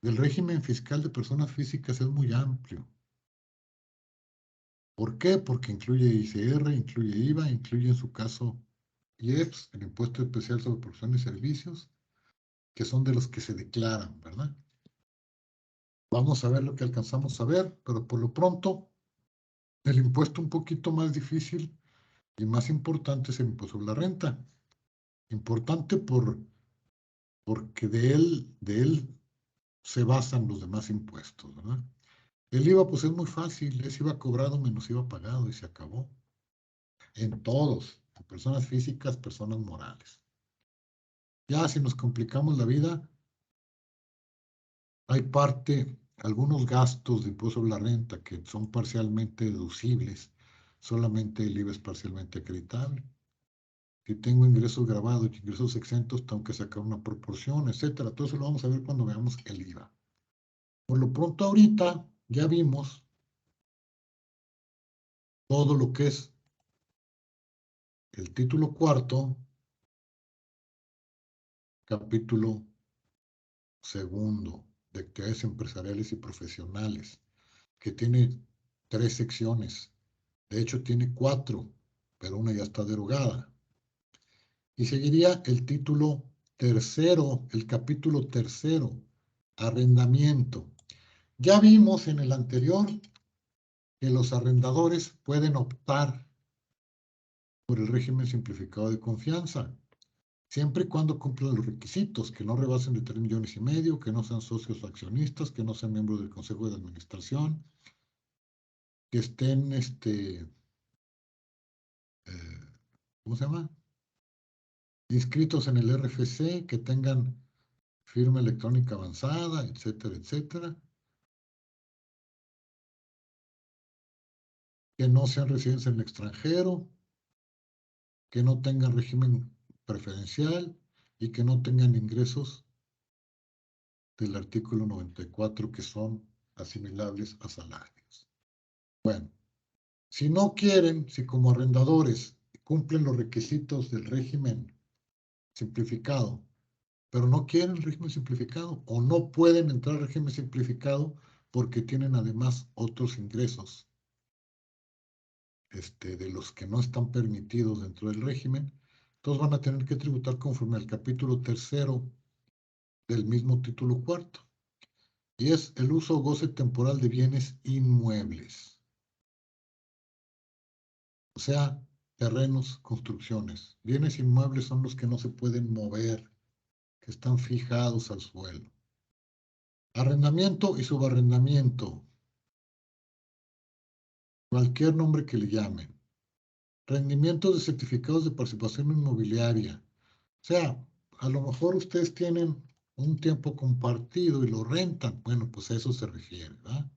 régimen fiscal de personas físicas es muy amplio. ¿Por qué? Porque incluye ICR, incluye IVA, incluye en su caso IEPS, el Impuesto Especial sobre Producción y Servicios, que son de los que se declaran, ¿verdad? Vamos a ver lo que alcanzamos a ver, pero por lo pronto, el impuesto un poquito más difícil y más importante es el impuesto sobre la renta. Importante porque de él se basan los demás impuestos, ¿verdad? El IVA, pues es muy fácil, es IVA cobrado menos IVA pagado y se acabó. En todos, en personas físicas, personas morales. Ya si nos complicamos la vida, hay algunos gastos de impuesto sobre la renta que son parcialmente deducibles, solamente el IVA es parcialmente acreditable. Si tengo ingresos grabados y ingresos exentos, tengo que sacar una proporción, etcétera. Todo eso lo vamos a ver cuando veamos el IVA. Por lo pronto ahorita ya vimos todo lo que es el título cuarto, capítulo segundo de actividades empresariales y profesionales, que tiene 3 secciones. De hecho, tiene 4, pero una ya está derogada. Y seguiría el título tercero, el capítulo tercero, arrendamiento. Ya vimos en el anterior que los arrendadores pueden optar por el régimen simplificado de confianza, siempre y cuando cumplan los requisitos, que no rebasen de 3,5 millones, que no sean socios o accionistas, que no sean miembros del Consejo de Administración, que estén, ¿cómo se llama? Inscritos en el RFC, que tengan firma electrónica avanzada, etcétera, etcétera. Que no sean residentes en el extranjero, que no tengan régimen preferencial y que no tengan ingresos del artículo 94 que son asimilables a salarios. Bueno, si no quieren, si como arrendadores cumplen los requisitos del régimen simplificado, pero no quieren el régimen simplificado o no pueden entrar al régimen simplificado porque tienen además otros ingresos de los que no están permitidos dentro del régimen, entonces van a tener que tributar conforme al capítulo tercero del mismo título cuarto, y es el uso o goce temporal de bienes inmuebles, o sea, terrenos, construcciones. Bienes inmuebles son los que no se pueden mover, que están fijados al suelo. Arrendamiento y subarrendamiento, cualquier nombre que le llamen. Rendimientos de certificados de participación inmobiliaria. O sea, a lo mejor ustedes tienen un tiempo compartido y lo rentan. Bueno, pues a eso se refiere, ¿verdad?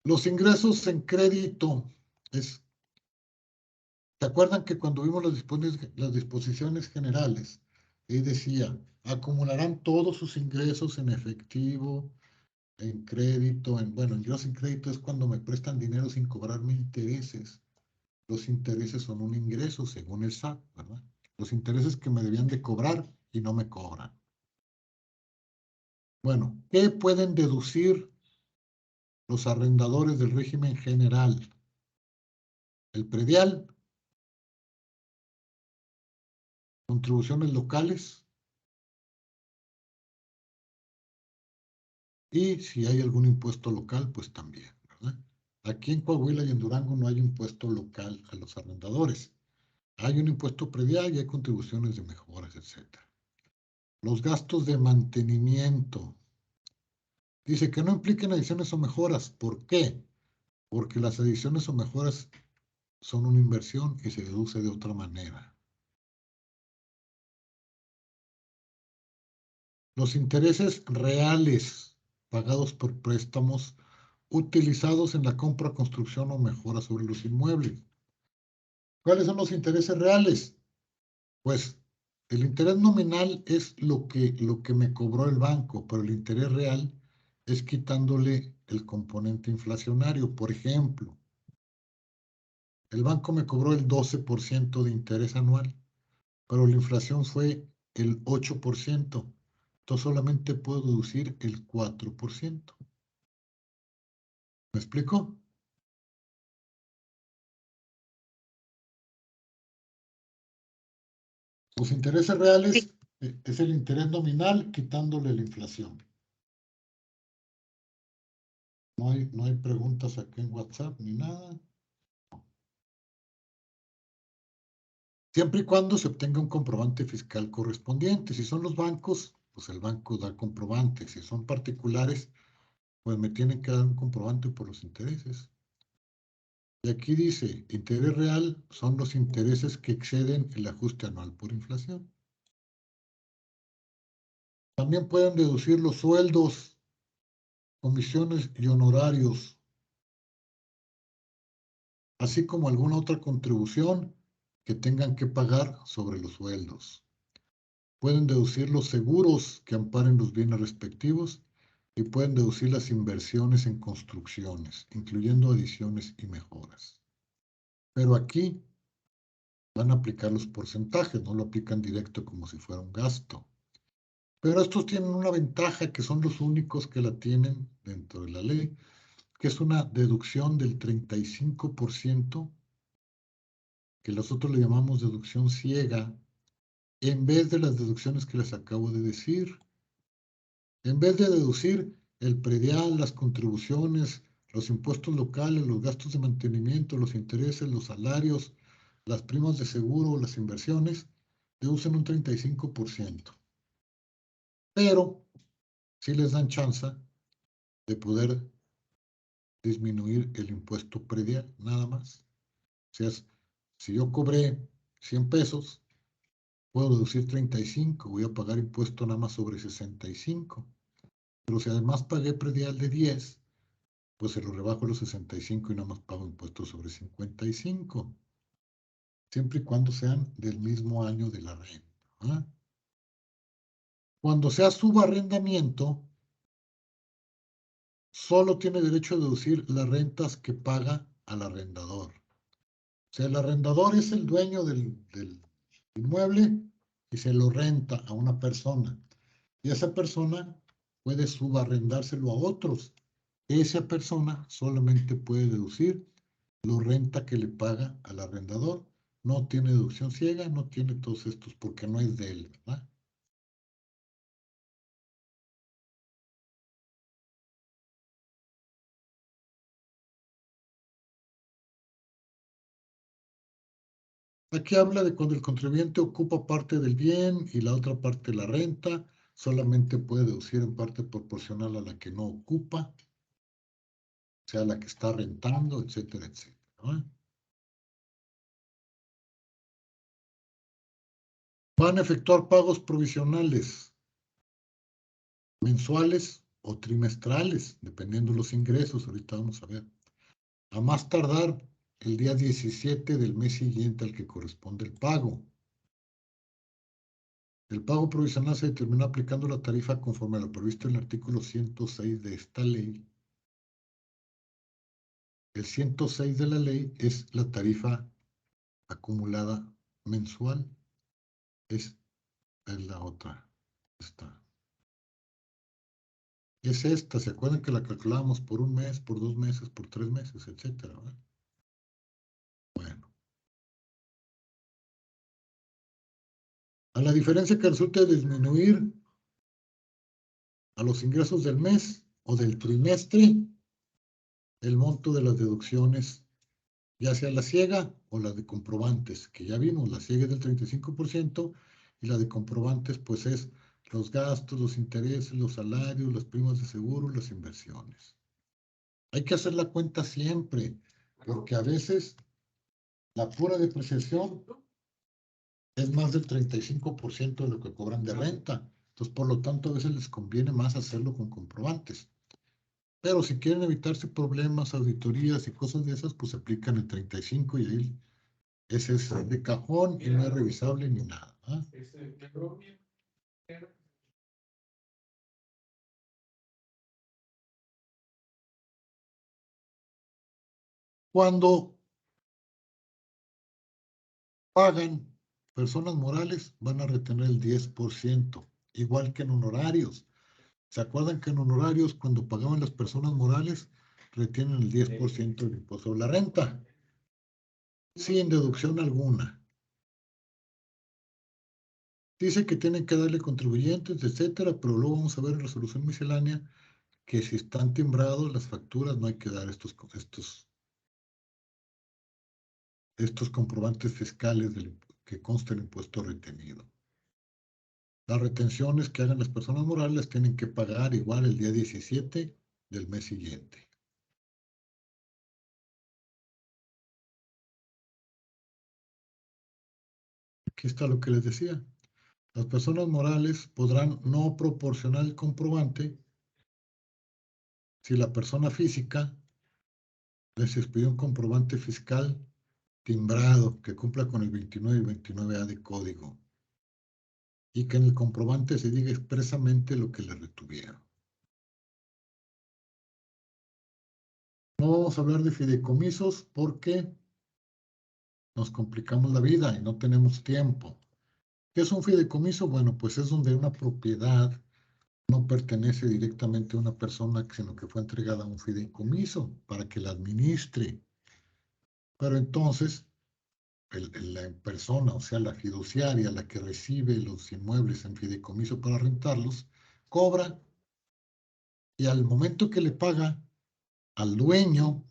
Los ingresos en crédito es. ¿Se acuerdan que cuando vimos las disposiciones generales, ahí decía, acumularán todos sus ingresos en efectivo, en crédito, bueno, ingresos en crédito es cuando me prestan dinero sin cobrarme intereses. Los intereses son un ingreso según el SAT, ¿verdad? Los intereses que me debían de cobrar y no me cobran. Bueno, ¿qué pueden deducir los arrendadores del régimen general? El predial, contribuciones locales y si hay algún impuesto local, pues también, ¿verdad? Aquí en Coahuila y en Durango no hay impuesto local a los arrendadores. Hay un impuesto predial y hay contribuciones de mejoras, etc. Los gastos de mantenimiento. Dice que no impliquen adiciones o mejoras. ¿Por qué? Porque las adiciones o mejoras son una inversión y se deduce de otra manera. Los intereses reales pagados por préstamos utilizados en la compra, construcción o mejora sobre los inmuebles. ¿Cuáles son los intereses reales? Pues el interés nominal es lo que me cobró el banco, pero el interés real es quitándole el componente inflacionario. Por ejemplo, el banco me cobró el 12% de interés anual, pero la inflación fue el 8%. Entonces solamente puedo deducir el 4%. ¿Me explico? Los intereses reales es el interés nominal quitándole la inflación. No hay preguntas aquí en WhatsApp ni nada. Siempre y cuando se obtenga un comprobante fiscal correspondiente. Si son los bancos, pues el banco da comprobante. Si son particulares, pues me tienen que dar un comprobante por los intereses. Y aquí dice, interés real son los intereses que exceden el ajuste anual por inflación. También pueden deducir los sueldos, comisiones y honorarios, así como alguna otra contribución que tengan que pagar sobre los sueldos. Pueden deducir los seguros que amparen los bienes respectivos y pueden deducir las inversiones en construcciones, incluyendo adiciones y mejoras. Pero aquí van a aplicar los porcentajes, no lo aplican directo como si fuera un gasto. Pero estos tienen una ventaja que son los únicos que la tienen dentro de la ley, que es una deducción del 35%, que nosotros le llamamos deducción ciega, en vez de las deducciones que les acabo de decir. En vez de deducir el predial, las contribuciones, los impuestos locales, los gastos de mantenimiento, los intereses, los salarios, las primas de seguro, las inversiones, deducen un 35%. Pero sí les dan chance de poder disminuir el impuesto predial, nada más. O sea, si yo cobré 100 pesos, puedo deducir 35, voy a pagar impuesto nada más sobre 65. Pero si además pagué predial de 10, pues se lo rebajo a los 65 y nada más pago impuestos sobre 55. Siempre y cuando sean del mismo año de la renta. ¿Ah? Cuando sea subarrendamiento, solo tiene derecho a deducir las rentas que paga al arrendador. O sea, el arrendador es el dueño del inmueble y se lo renta a una persona. Y esa persona puede subarrendárselo a otros. Esa persona solamente puede deducir la renta que le paga al arrendador. No tiene deducción ciega, no tiene todos estos porque no es de él, ¿verdad? Aquí habla de cuando el contribuyente ocupa parte del bien y la otra parte la renta, solamente puede deducir en parte proporcional a la que no ocupa, o sea, la que está rentando, etcétera, etcétera, ¿no? Van a efectuar pagos provisionales mensuales o trimestrales, dependiendo de los ingresos. Ahorita vamos a ver. A más tardar el día 17 del mes siguiente al que corresponde el pago. El pago provisional se determina aplicando la tarifa conforme a lo previsto en el artículo 106 de esta ley. El 106 de la ley es la tarifa acumulada mensual. Es la otra. Esta. Es esta. ¿Se acuerdan que la calculábamos por un mes, por 2 meses, por 3 meses, etcétera? ¿Verdad? Bueno. A la diferencia que resulte disminuir a los ingresos del mes o del trimestre, el monto de las deducciones, ya sea la ciega o la de comprobantes, que ya vimos, la ciega es del 35% y la de comprobantes pues es los gastos, los intereses, los salarios, las primas de seguro, las inversiones. Hay que hacer la cuenta siempre, porque a veces la pura depreciación es más del 35% de lo que cobran de renta. Entonces, por lo tanto, a veces les conviene más hacerlo con comprobantes. Pero si quieren evitarse problemas, auditorías y cosas de esas, pues se aplican el 35 y ahí ese es de cajón y no es revisable ni nada. ¿Ah? Cuando pagan personas morales, van a retener el 10%, igual que en honorarios. ¿Se acuerdan que en honorarios, cuando pagaban las personas morales, retienen el 10% del impuesto sobre la renta? Sin deducción alguna. Dice que tienen que darle contribuyentes, etcétera, pero luego vamos a ver en resolución miscelánea que si están timbrados las facturas no hay que dar estos comprobantes fiscales que consta el impuesto retenido. Las retenciones que hagan las personas morales tienen que pagar igual el día 17 del mes siguiente. Aquí está lo que les decía. Las personas morales podrán no proporcionar el comprobante si la persona física les expidió un comprobante fiscal timbrado que cumpla con el 29 y 29A de código y que en el comprobante se diga expresamente lo que le retuvieron. No vamos a hablar de fideicomisos porque nos complicamos la vida y no tenemos tiempo. ¿Qué es un fideicomiso? Bueno, pues es donde una propiedad no pertenece directamente a una persona, sino que fue entregada a un fideicomiso para que la administre. Pero entonces, la persona, o sea, la fiduciaria, la que recibe los inmuebles en fideicomiso para rentarlos, cobra y al momento que le paga al dueño,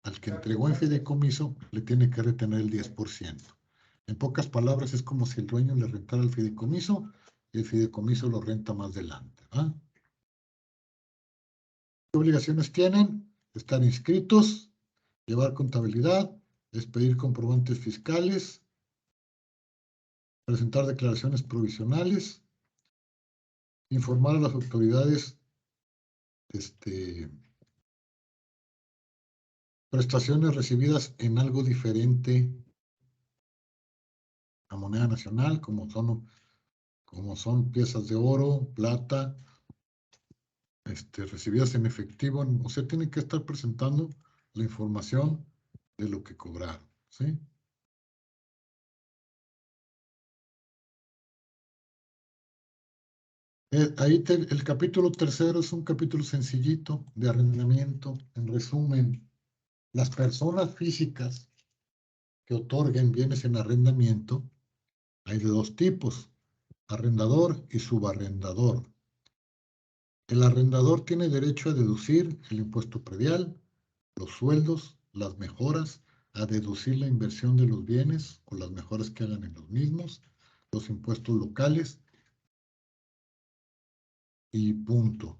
al que entregó en fideicomiso, le tiene que retener el 10%. En pocas palabras, es como si el dueño le rentara el fideicomiso y el fideicomiso lo renta más adelante. ¿Qué obligaciones tienen? Estar inscritos, llevar contabilidad, expedir comprobantes fiscales, presentar declaraciones provisionales, informar a las autoridades prestaciones recibidas en algo diferente a moneda nacional, como son piezas de oro, plata, recibidas en efectivo. O sea, tienen que estar presentando la información de lo que cobraron, ¿sí? El capítulo tercero es un capítulo sencillito de arrendamiento. En resumen, las personas físicas que otorguen bienes en arrendamiento hay de dos tipos, arrendador y subarrendador. El arrendador tiene derecho a deducir el impuesto predial, los sueldos, las mejoras, a deducir la inversión de los bienes o las mejoras que hagan en los mismos, los impuestos locales y punto.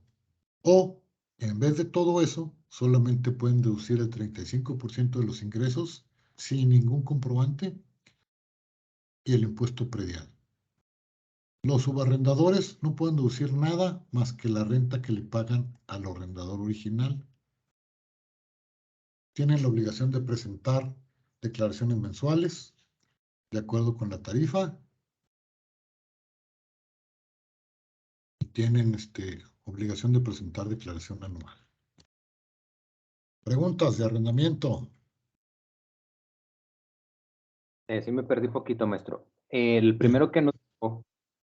O, en vez de todo eso, solamente pueden deducir el 35% de los ingresos sin ningún comprobante y el impuesto predial. Los subarrendadores no pueden deducir nada más que la renta que le pagan al arrendador original. Tienen la obligación de presentar declaraciones mensuales de acuerdo con la tarifa y tienen obligación de presentar declaración anual. Preguntas de arrendamiento. Sí me perdí poquito, maestro. El primero que nos...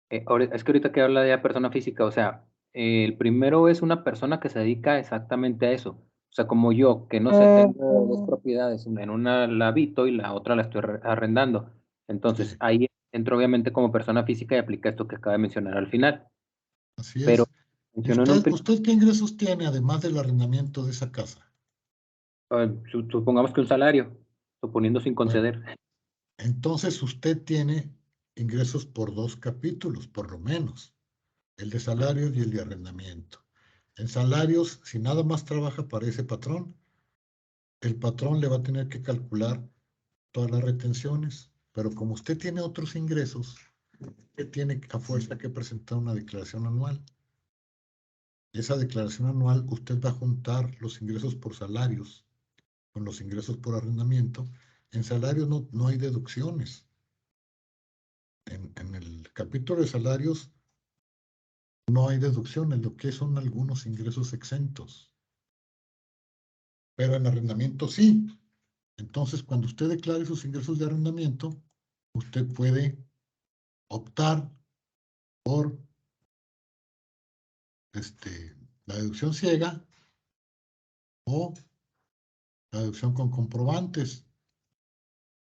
es que ahorita que habla de persona física, o sea, el primero es una persona que se dedica exactamente a eso. O sea, como yo, que no sé, tengo dos propiedades, en una la habito y la otra la estoy arrendando. Entonces, Sí, ahí entro obviamente como persona física y aplica esto que acaba de mencionar al final. así Pero es. ¿Y mencionó en un usted qué ingresos tiene además del arrendamiento de esa casa? supongamos que un salario, suponiendo sin Bueno, conceder. entonces usted tiene ingresos por dos capítulos, por lo menos, el de salarios y el de arrendamiento. En salarios, si nada más trabaja para ese patrón, el patrón le va a tener que calcular todas las retenciones, pero como usted tiene otros ingresos, usted tiene a fuerza que presentar una declaración anual. Esa declaración anual, usted va a juntar los ingresos por salarios con los ingresos por arrendamiento. En salarios no hay deducciones. En el capítulo de salarios no hay deducciones, lo que son algunos ingresos exentos. Pero en arrendamiento sí. Entonces, cuando usted declare sus ingresos de arrendamiento, usted puede optar por la deducción ciega o la deducción con comprobantes.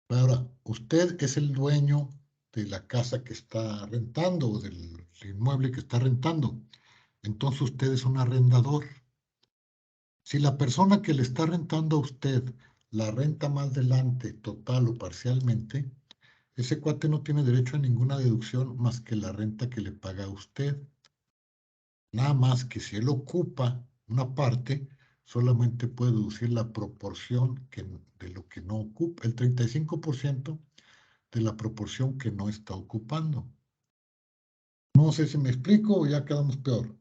Ahora, usted es el dueño de la casa que está rentando o del inmueble que está rentando. Entonces usted es un arrendador. Si la persona que le está rentando a usted la renta más adelante, total o parcialmente, ese cuate no tiene derecho a ninguna deducción más que la renta que le paga a usted. Nada más que si él ocupa una parte, solamente puede deducir la proporción de lo que no ocupa, el 35% de la proporción que no está ocupando. No sé si me explico o ya quedamos peor.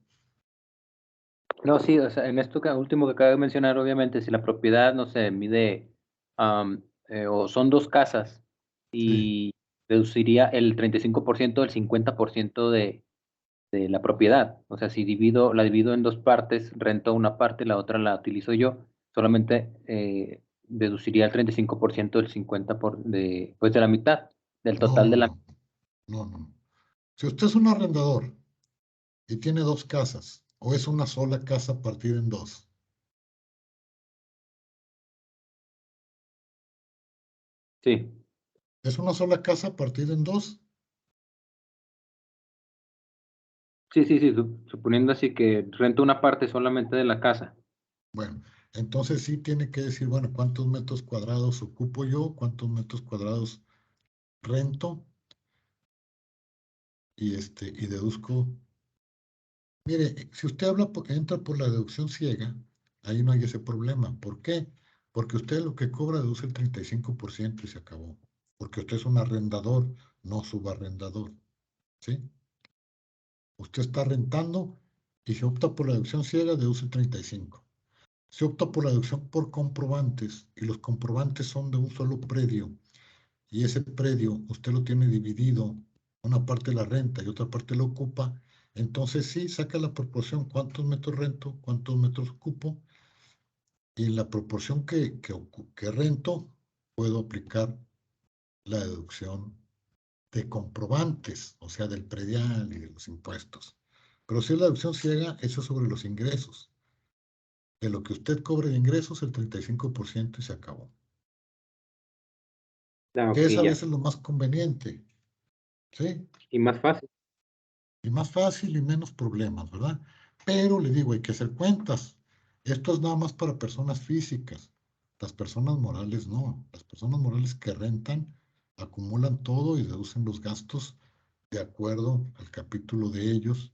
No, sí, o sea, en esto último que acabo de mencionar, obviamente, si la propiedad, no sé, mide, o son dos casas Sí, y deduciría el 35% del 50% de la propiedad. O sea, si la divido en dos partes, rento una parte, la otra la utilizo yo, solamente deduciría el 35% del 50% pues de la mitad del No, total de la... no. Si usted es un arrendador y tiene 2 casas, o es una sola casa partida en 2. Sí, ¿Es una sola casa partida en 2? sí, suponiendo así que rento una parte solamente de la casa. Bueno, entonces sí tiene que decir, bueno, ¿cuántos metros cuadrados ocupo yo? ¿Cuántos metros cuadrados rento? Y deduzco. Mire, si usted entra por la deducción ciega, ahí no hay ese problema. ¿Por qué? Porque usted lo que cobra deduce el 35% y se acabó. Porque usted es un arrendador, no subarrendador. ¿Sí? Usted está rentando y si opta por la deducción ciega, deduce el 35%. Se opta por la deducción por comprobantes y los comprobantes son de un solo predio y ese predio usted lo tiene dividido, una parte la renta y otra parte lo ocupa, entonces sí saca la proporción cuántos metros rento, cuántos metros ocupo y en la proporción que rento puedo aplicar la deducción de comprobantes, o sea, del predial y de los impuestos. Pero si es la deducción ciega, eso es sobre los ingresos. De lo que usted cobre de ingresos, el 35% y se acabó. Ah, Que ok, es a ya. veces lo más conveniente, ¿sí? Y más fácil. Y más fácil y menos problemas, ¿verdad? Pero le digo, hay que hacer cuentas. Esto es nada más para personas físicas. Las personas morales no. Las personas morales que rentan acumulan todo y deducen los gastos de acuerdo al capítulo de ellos,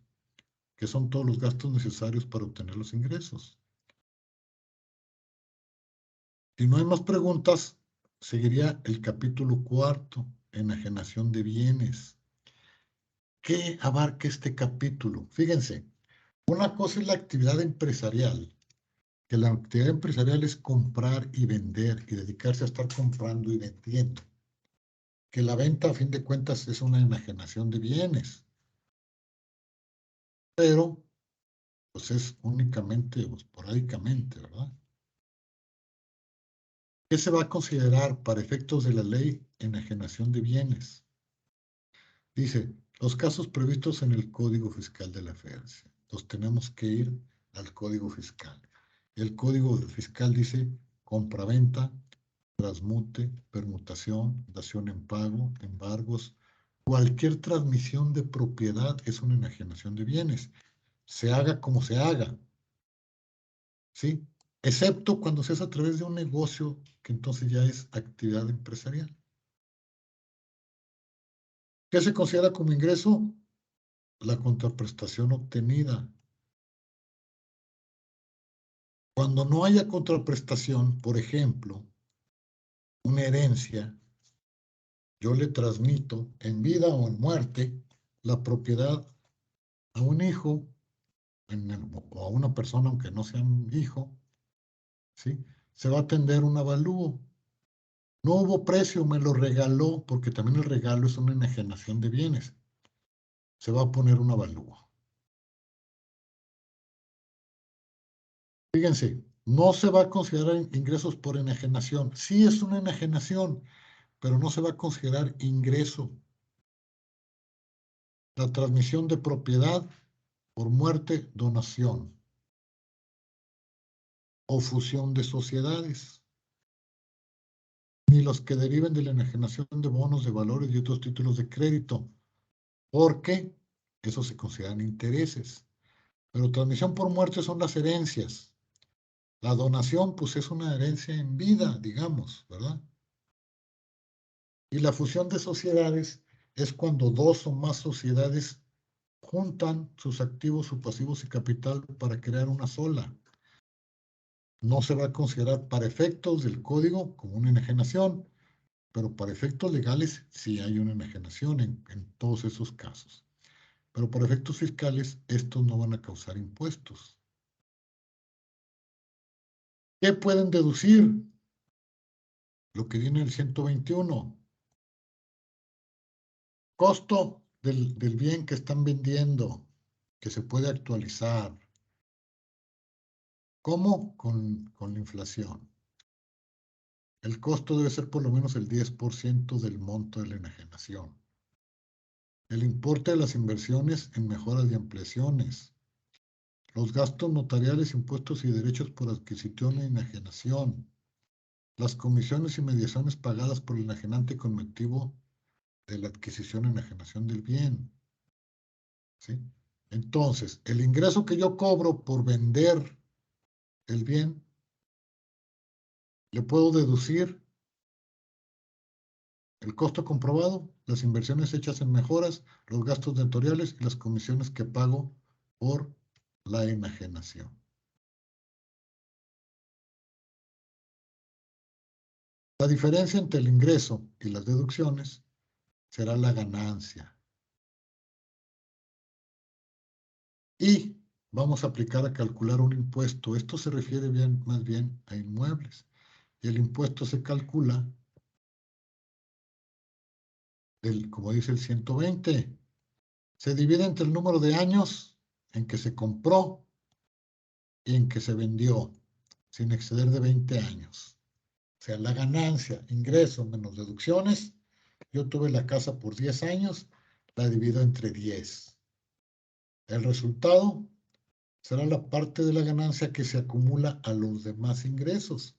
que son todos los gastos necesarios para obtener los ingresos. Si no hay más preguntas, seguiría el capítulo 4, enajenación de bienes. ¿Qué abarca este capítulo? Fíjense, una cosa es la actividad empresarial, que la actividad empresarial es comprar y vender y dedicarse a estar comprando y vendiendo. Que la venta, a fin de cuentas, es una enajenación de bienes, pero pues es únicamente o esporádicamente, ¿verdad? ¿Qué se va a considerar para efectos de la ley enajenación de bienes? Dice, los casos previstos en el Código Fiscal de la FERC. Entonces tenemos que ir al Código Fiscal. El Código Fiscal dice compraventa, transmute, permutación, dación en pago, embargos. Cualquier transmisión de propiedad es una enajenación de bienes. Se haga como se haga. ¿Sí? Excepto cuando se hace a través de un negocio, que entonces ya es actividad empresarial. ¿Qué se considera como ingreso? La contraprestación obtenida. Cuando no haya contraprestación, por ejemplo, una herencia, yo le transmito en vida o en muerte la propiedad a un hijo o a una persona, aunque no sea un hijo, ¿sí? Se va a atender un avalúo. No hubo precio, me lo regaló, porque también el regalo es una enajenación de bienes. Se va a poner un avalúo. Fíjense, no se va a considerar ingresos por enajenación. Sí es una enajenación, pero no se va a considerar ingreso. La transmisión de propiedad por muerte, donación o fusión de sociedades, ni los que deriven de la enajenación de bonos de valores y otros títulos de crédito, porque eso se consideran intereses. Pero transmisión por muerte son las herencias. La donación, pues es una herencia en vida, digamos, ¿verdad? Y la fusión de sociedades es cuando 2 o más sociedades juntan sus activos, sus pasivos y capital para crear una sola. No se va a considerar para efectos del código como una enajenación, pero para efectos legales sí hay una enajenación en todos esos casos. Pero para efectos fiscales, estos no van a causar impuestos. ¿Qué pueden deducir? Lo que viene en el 121. Costo del bien que están vendiendo, que se puede actualizar. ¿Cómo? Con la inflación. El costo debe ser por lo menos el 10% del monto de la enajenación. El importe de las inversiones en mejoras y ampliaciones. Los gastos notariales, impuestos y derechos por adquisición e enajenación. Las comisiones y mediaciones pagadas por el enajenante con motivo de la adquisición e enajenación del bien. ¿Sí? Entonces, el ingreso que yo cobro por vender el bien, le puedo deducir el costo comprobado, las inversiones hechas en mejoras, los gastos notariales y las comisiones que pago por la enajenación. La diferencia entre el ingreso y las deducciones será la ganancia. Y vamos a aplicar a calcular un impuesto. Esto se refiere más bien a inmuebles. Y el impuesto se calcula, como dice el 120, se divide entre el número de años en que se compró y en que se vendió, sin exceder de 20 años. O sea, la ganancia, ingreso menos deducciones. Yo tuve la casa por 10 años, la divido entre 10. El resultado será la parte de la ganancia que se acumula a los demás ingresos,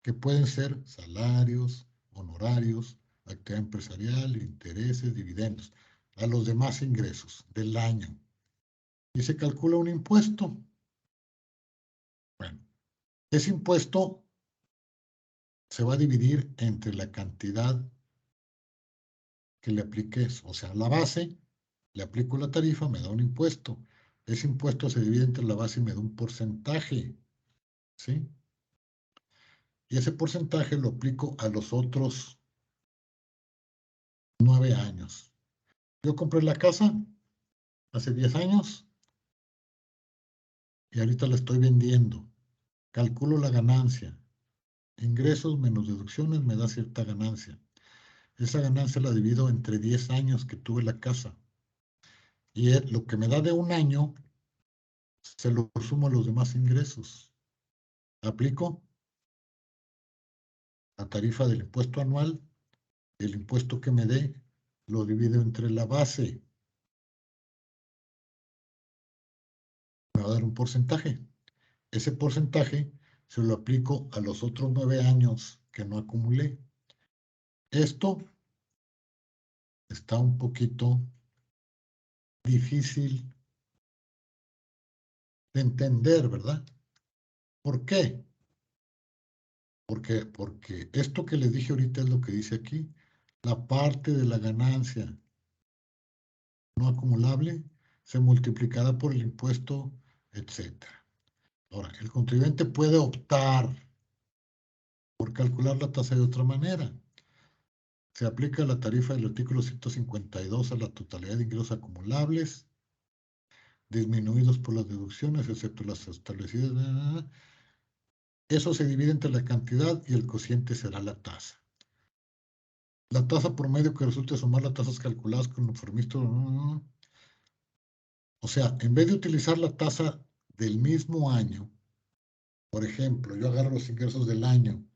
que pueden ser salarios, honorarios, actividad empresarial, intereses, dividendos, a los demás ingresos del año. Y se calcula un impuesto. Bueno, ese impuesto se va a dividir entre la cantidad que le apliques, o sea, la base, le aplico la tarifa, me da un impuesto. Ese impuesto se divide entre la base y me da un porcentaje, ¿sí? Y ese porcentaje lo aplico a los otros 9 años. Yo compré la casa hace 10 años y ahorita la estoy vendiendo. Calculo la ganancia. Ingresos menos deducciones me da cierta ganancia. Esa ganancia la divido entre 10 años que tuve la casa. Y lo que me da de un año, se lo sumo a los demás ingresos. Aplico la tarifa del impuesto anual, el impuesto que me dé, lo divido entre la base. Me va a dar un porcentaje. Ese porcentaje se lo aplico a los otros 9 años que no acumulé. Esto está un poquito difícil de entender, ¿verdad? ¿Por qué? Porque esto que les dije ahorita es lo que dice aquí. La parte de la ganancia no acumulable se multiplicará por el impuesto, etc. Ahora, el contribuyente puede optar por calcular la tasa de otra manera. Se aplica la tarifa del artículo 152 a la totalidad de ingresos acumulables, disminuidos por las deducciones, excepto las establecidas. Eso se divide entre la cantidad y el cociente será la tasa. La tasa promedio que resulte sumar las tasas calculadas con conformista. O sea, en vez de utilizar la tasa del mismo año, por ejemplo, yo agarro los ingresos del año,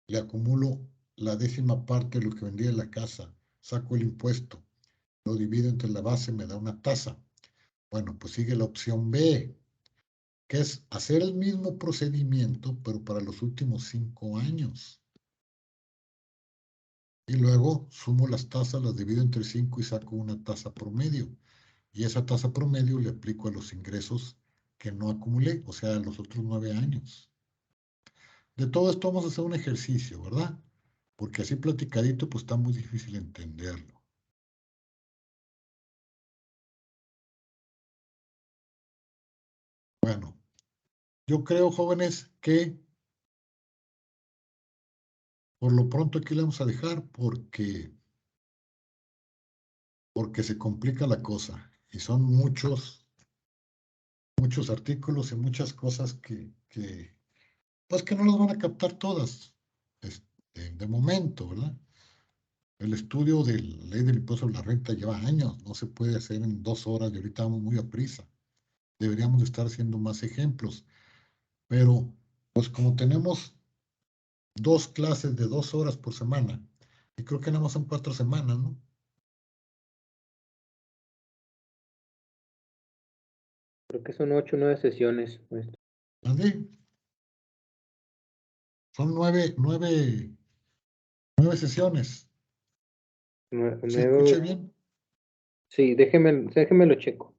le acumulo la 10ª parte de lo que vendía en la casa, saco el impuesto, lo divido entre la base, me da una tasa. Bueno, pues sigue la opción B, que es hacer el mismo procedimiento, pero para los últimos 5 años. Y luego sumo las tasas, las divido entre 5 y saco una tasa promedio. Y esa tasa promedio le aplico a los ingresos que no acumulé, o sea, a los otros 9 años. De todo esto vamos a hacer un ejercicio, ¿verdad? Porque así platicadito, pues está muy difícil entenderlo. Bueno, yo creo, jóvenes, que por lo pronto aquí le vamos a dejar porque se complica la cosa y son muchos artículos y muchas cosas pues que no las van a captar todas de momento, ¿verdad? El estudio de la ley del impuesto sobre la renta lleva años, no se puede hacer en 2 horas y ahorita vamos muy a prisa. Deberíamos de estar haciendo más ejemplos, pero pues como tenemos 2 clases de 2 horas por semana. Y creo que nada más son 4 semanas, ¿no? Creo que son 8 o 9 sesiones. ¿Ande? Son 9 sesiones. ¿Sí escuché bien? Sí, déjeme lo checo.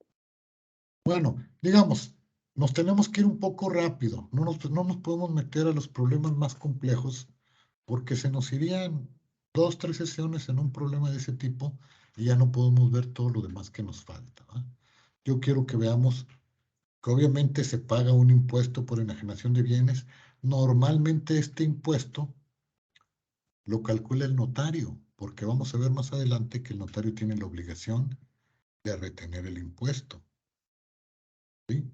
Bueno, digamos, nos tenemos que ir un poco rápido. No nos podemos meter a los problemas más complejos porque se nos irían 2, 3 sesiones en un problema de ese tipo y ya no podemos ver todo lo demás que nos falta, ¿va? Yo quiero que veamos que obviamente se paga un impuesto por enajenación de bienes. Normalmente este impuesto lo calcula el notario, porque vamos a ver más adelante que el notario tiene la obligación de retener el impuesto, ¿sí?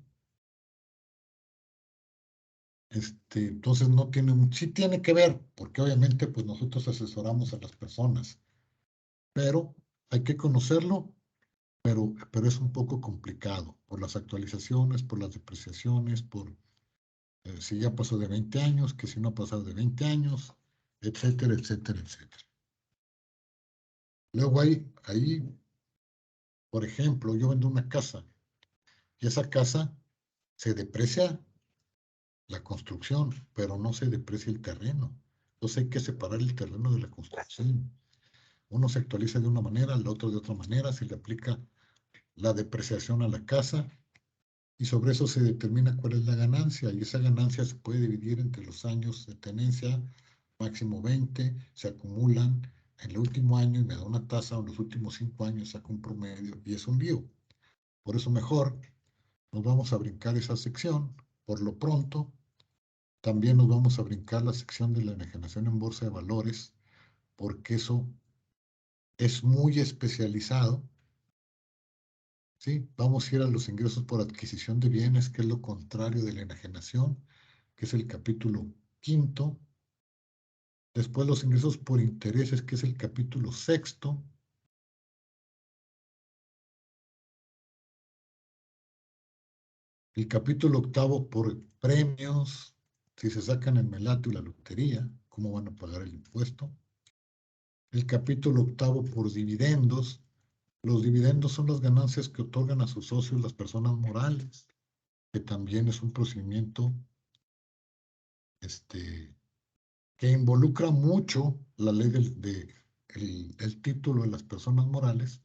Entonces no tiene, sí tiene que ver, porque obviamente pues nosotros asesoramos a las personas, pero hay que conocerlo, pero es un poco complicado por las actualizaciones, por las depreciaciones, por si ya pasó de 20 años, que si no ha pasado de 20 años, etcétera, etcétera, etcétera. Luego ahí, por ejemplo, yo vendo una casa y esa casa se deprecia la construcción, pero no se deprecia el terreno. Entonces hay que separar el terreno de la construcción. Uno se actualiza de una manera, el otro de otra manera, se le aplica la depreciación a la casa y sobre eso se determina cuál es la ganancia y esa ganancia se puede dividir entre los años de tenencia, máximo 20, se acumulan en el último año y me da una tasa, o en los últimos 5 años saco un promedio y es un lío. Por eso mejor nos vamos a brincar esa sección. Por lo pronto, también nos vamos a brincar la sección de la enajenación en bolsa de valores, porque eso es muy especializado, ¿sí? Vamos a ir a los ingresos por adquisición de bienes, que es lo contrario de la enajenación, que es el capítulo 5. Después los ingresos por intereses, que es el capítulo 6. El capítulo 8 por premios, si se sacan el melato y la lotería, ¿cómo van a pagar el impuesto? El capítulo 8 por dividendos. Los dividendos son las ganancias que otorgan a sus socios las personas morales, que también es un procedimiento que involucra mucho la ley el título de las personas morales,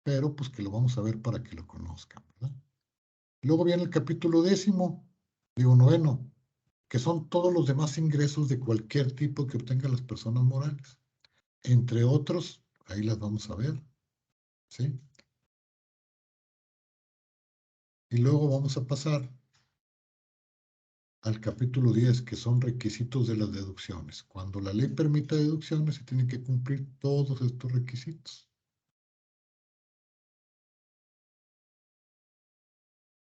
pero pues que lo vamos a ver para que lo conozcan, ¿verdad? Luego viene el capítulo 9, que son todos los demás ingresos de cualquier tipo que obtengan las personas morales. Entre otros, ahí las vamos a ver, ¿sí? Y luego vamos a pasar al capítulo 10, que son requisitos de las deducciones. Cuando la ley permite deducciones, se tienen que cumplir todos estos requisitos.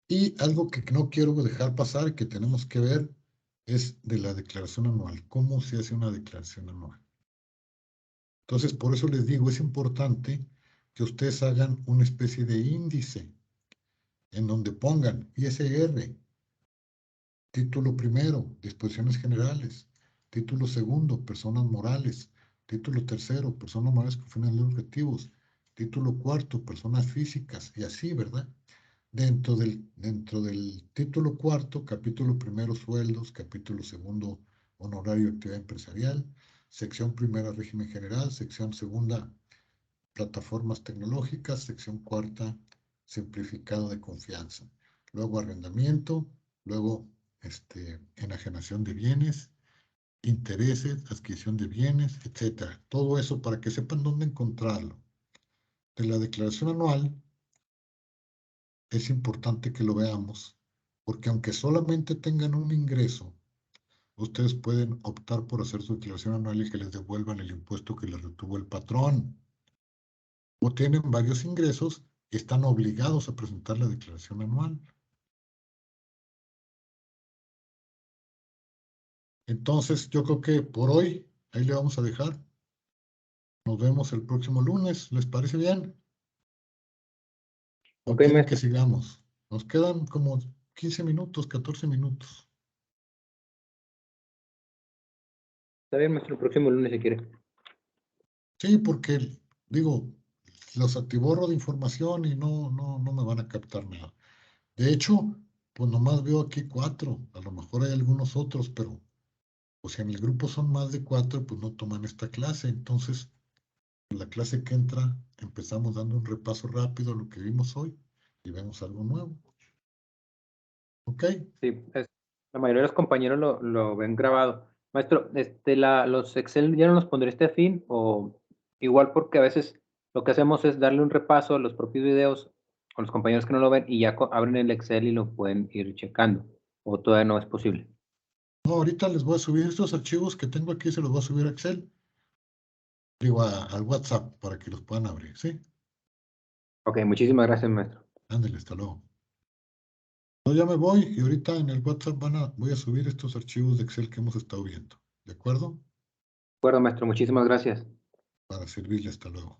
Y algo que no quiero dejar pasar, que tenemos que ver, es de la declaración anual. ¿Cómo se hace una declaración anual? Entonces, por eso les digo, es importante que ustedes hagan una especie de índice en donde pongan ISR, título primero, disposiciones generales, título segundo, personas morales, título tercero, personas morales con fines de objetivos, título cuarto, personas físicas, y así, ¿verdad? Dentro del título cuarto, capítulo primero, sueldos, capítulo segundo, honorario de actividad empresarial, sección primera, régimen general, sección segunda, plataformas tecnológicas, sección cuarta, simplificado de confianza. Luego arrendamiento, luego enajenación de bienes, intereses, adquisición de bienes, etcétera. Todo eso para que sepan dónde encontrarlo. De la declaración anual es importante que lo veamos, porque aunque solamente tengan un ingreso, ustedes pueden optar por hacer su declaración anual y que les devuelvan el impuesto que les retuvo el patrón. O tienen varios ingresos y están obligados a presentar la declaración anual. Entonces, yo creo que por hoy ahí le vamos a dejar. Nos vemos el próximo lunes. ¿Les parece bien? ¿O Ok, quieren que maestro. sigamos? Nos quedan como 15 minutos, 14 minutos. Está bien, maestro, el próximo lunes si quiere. Sí, porque, digo, los atiborro de información y no me van a captar nada. De hecho, pues nomás veo aquí 4. A lo mejor hay algunos otros, pero pues si en el grupo son más de 4, pues no toman esta clase. Entonces, en la clase que entra, empezamos dando un repaso rápido a lo que vimos hoy y vemos algo nuevo. ¿Ok? Sí, la mayoría de los compañeros lo ven grabado. Maestro, los Excel ya no los pondré este fin o igual porque a veces lo que hacemos es darle un repaso a los propios videos con los compañeros que no lo ven y ya abren el Excel y lo pueden ir checando o todavía no es posible. No, ahorita les voy a subir estos archivos que tengo aquí, se los voy a subir a Excel. Digo, al WhatsApp para que los puedan abrir, ¿sí? Ok, muchísimas gracias, maestro. Ándale, hasta luego. Yo ya me voy y ahorita en el WhatsApp voy a subir estos archivos de Excel que hemos estado viendo. ¿De acuerdo? De acuerdo, maestro, muchísimas gracias. Para servirle, hasta luego.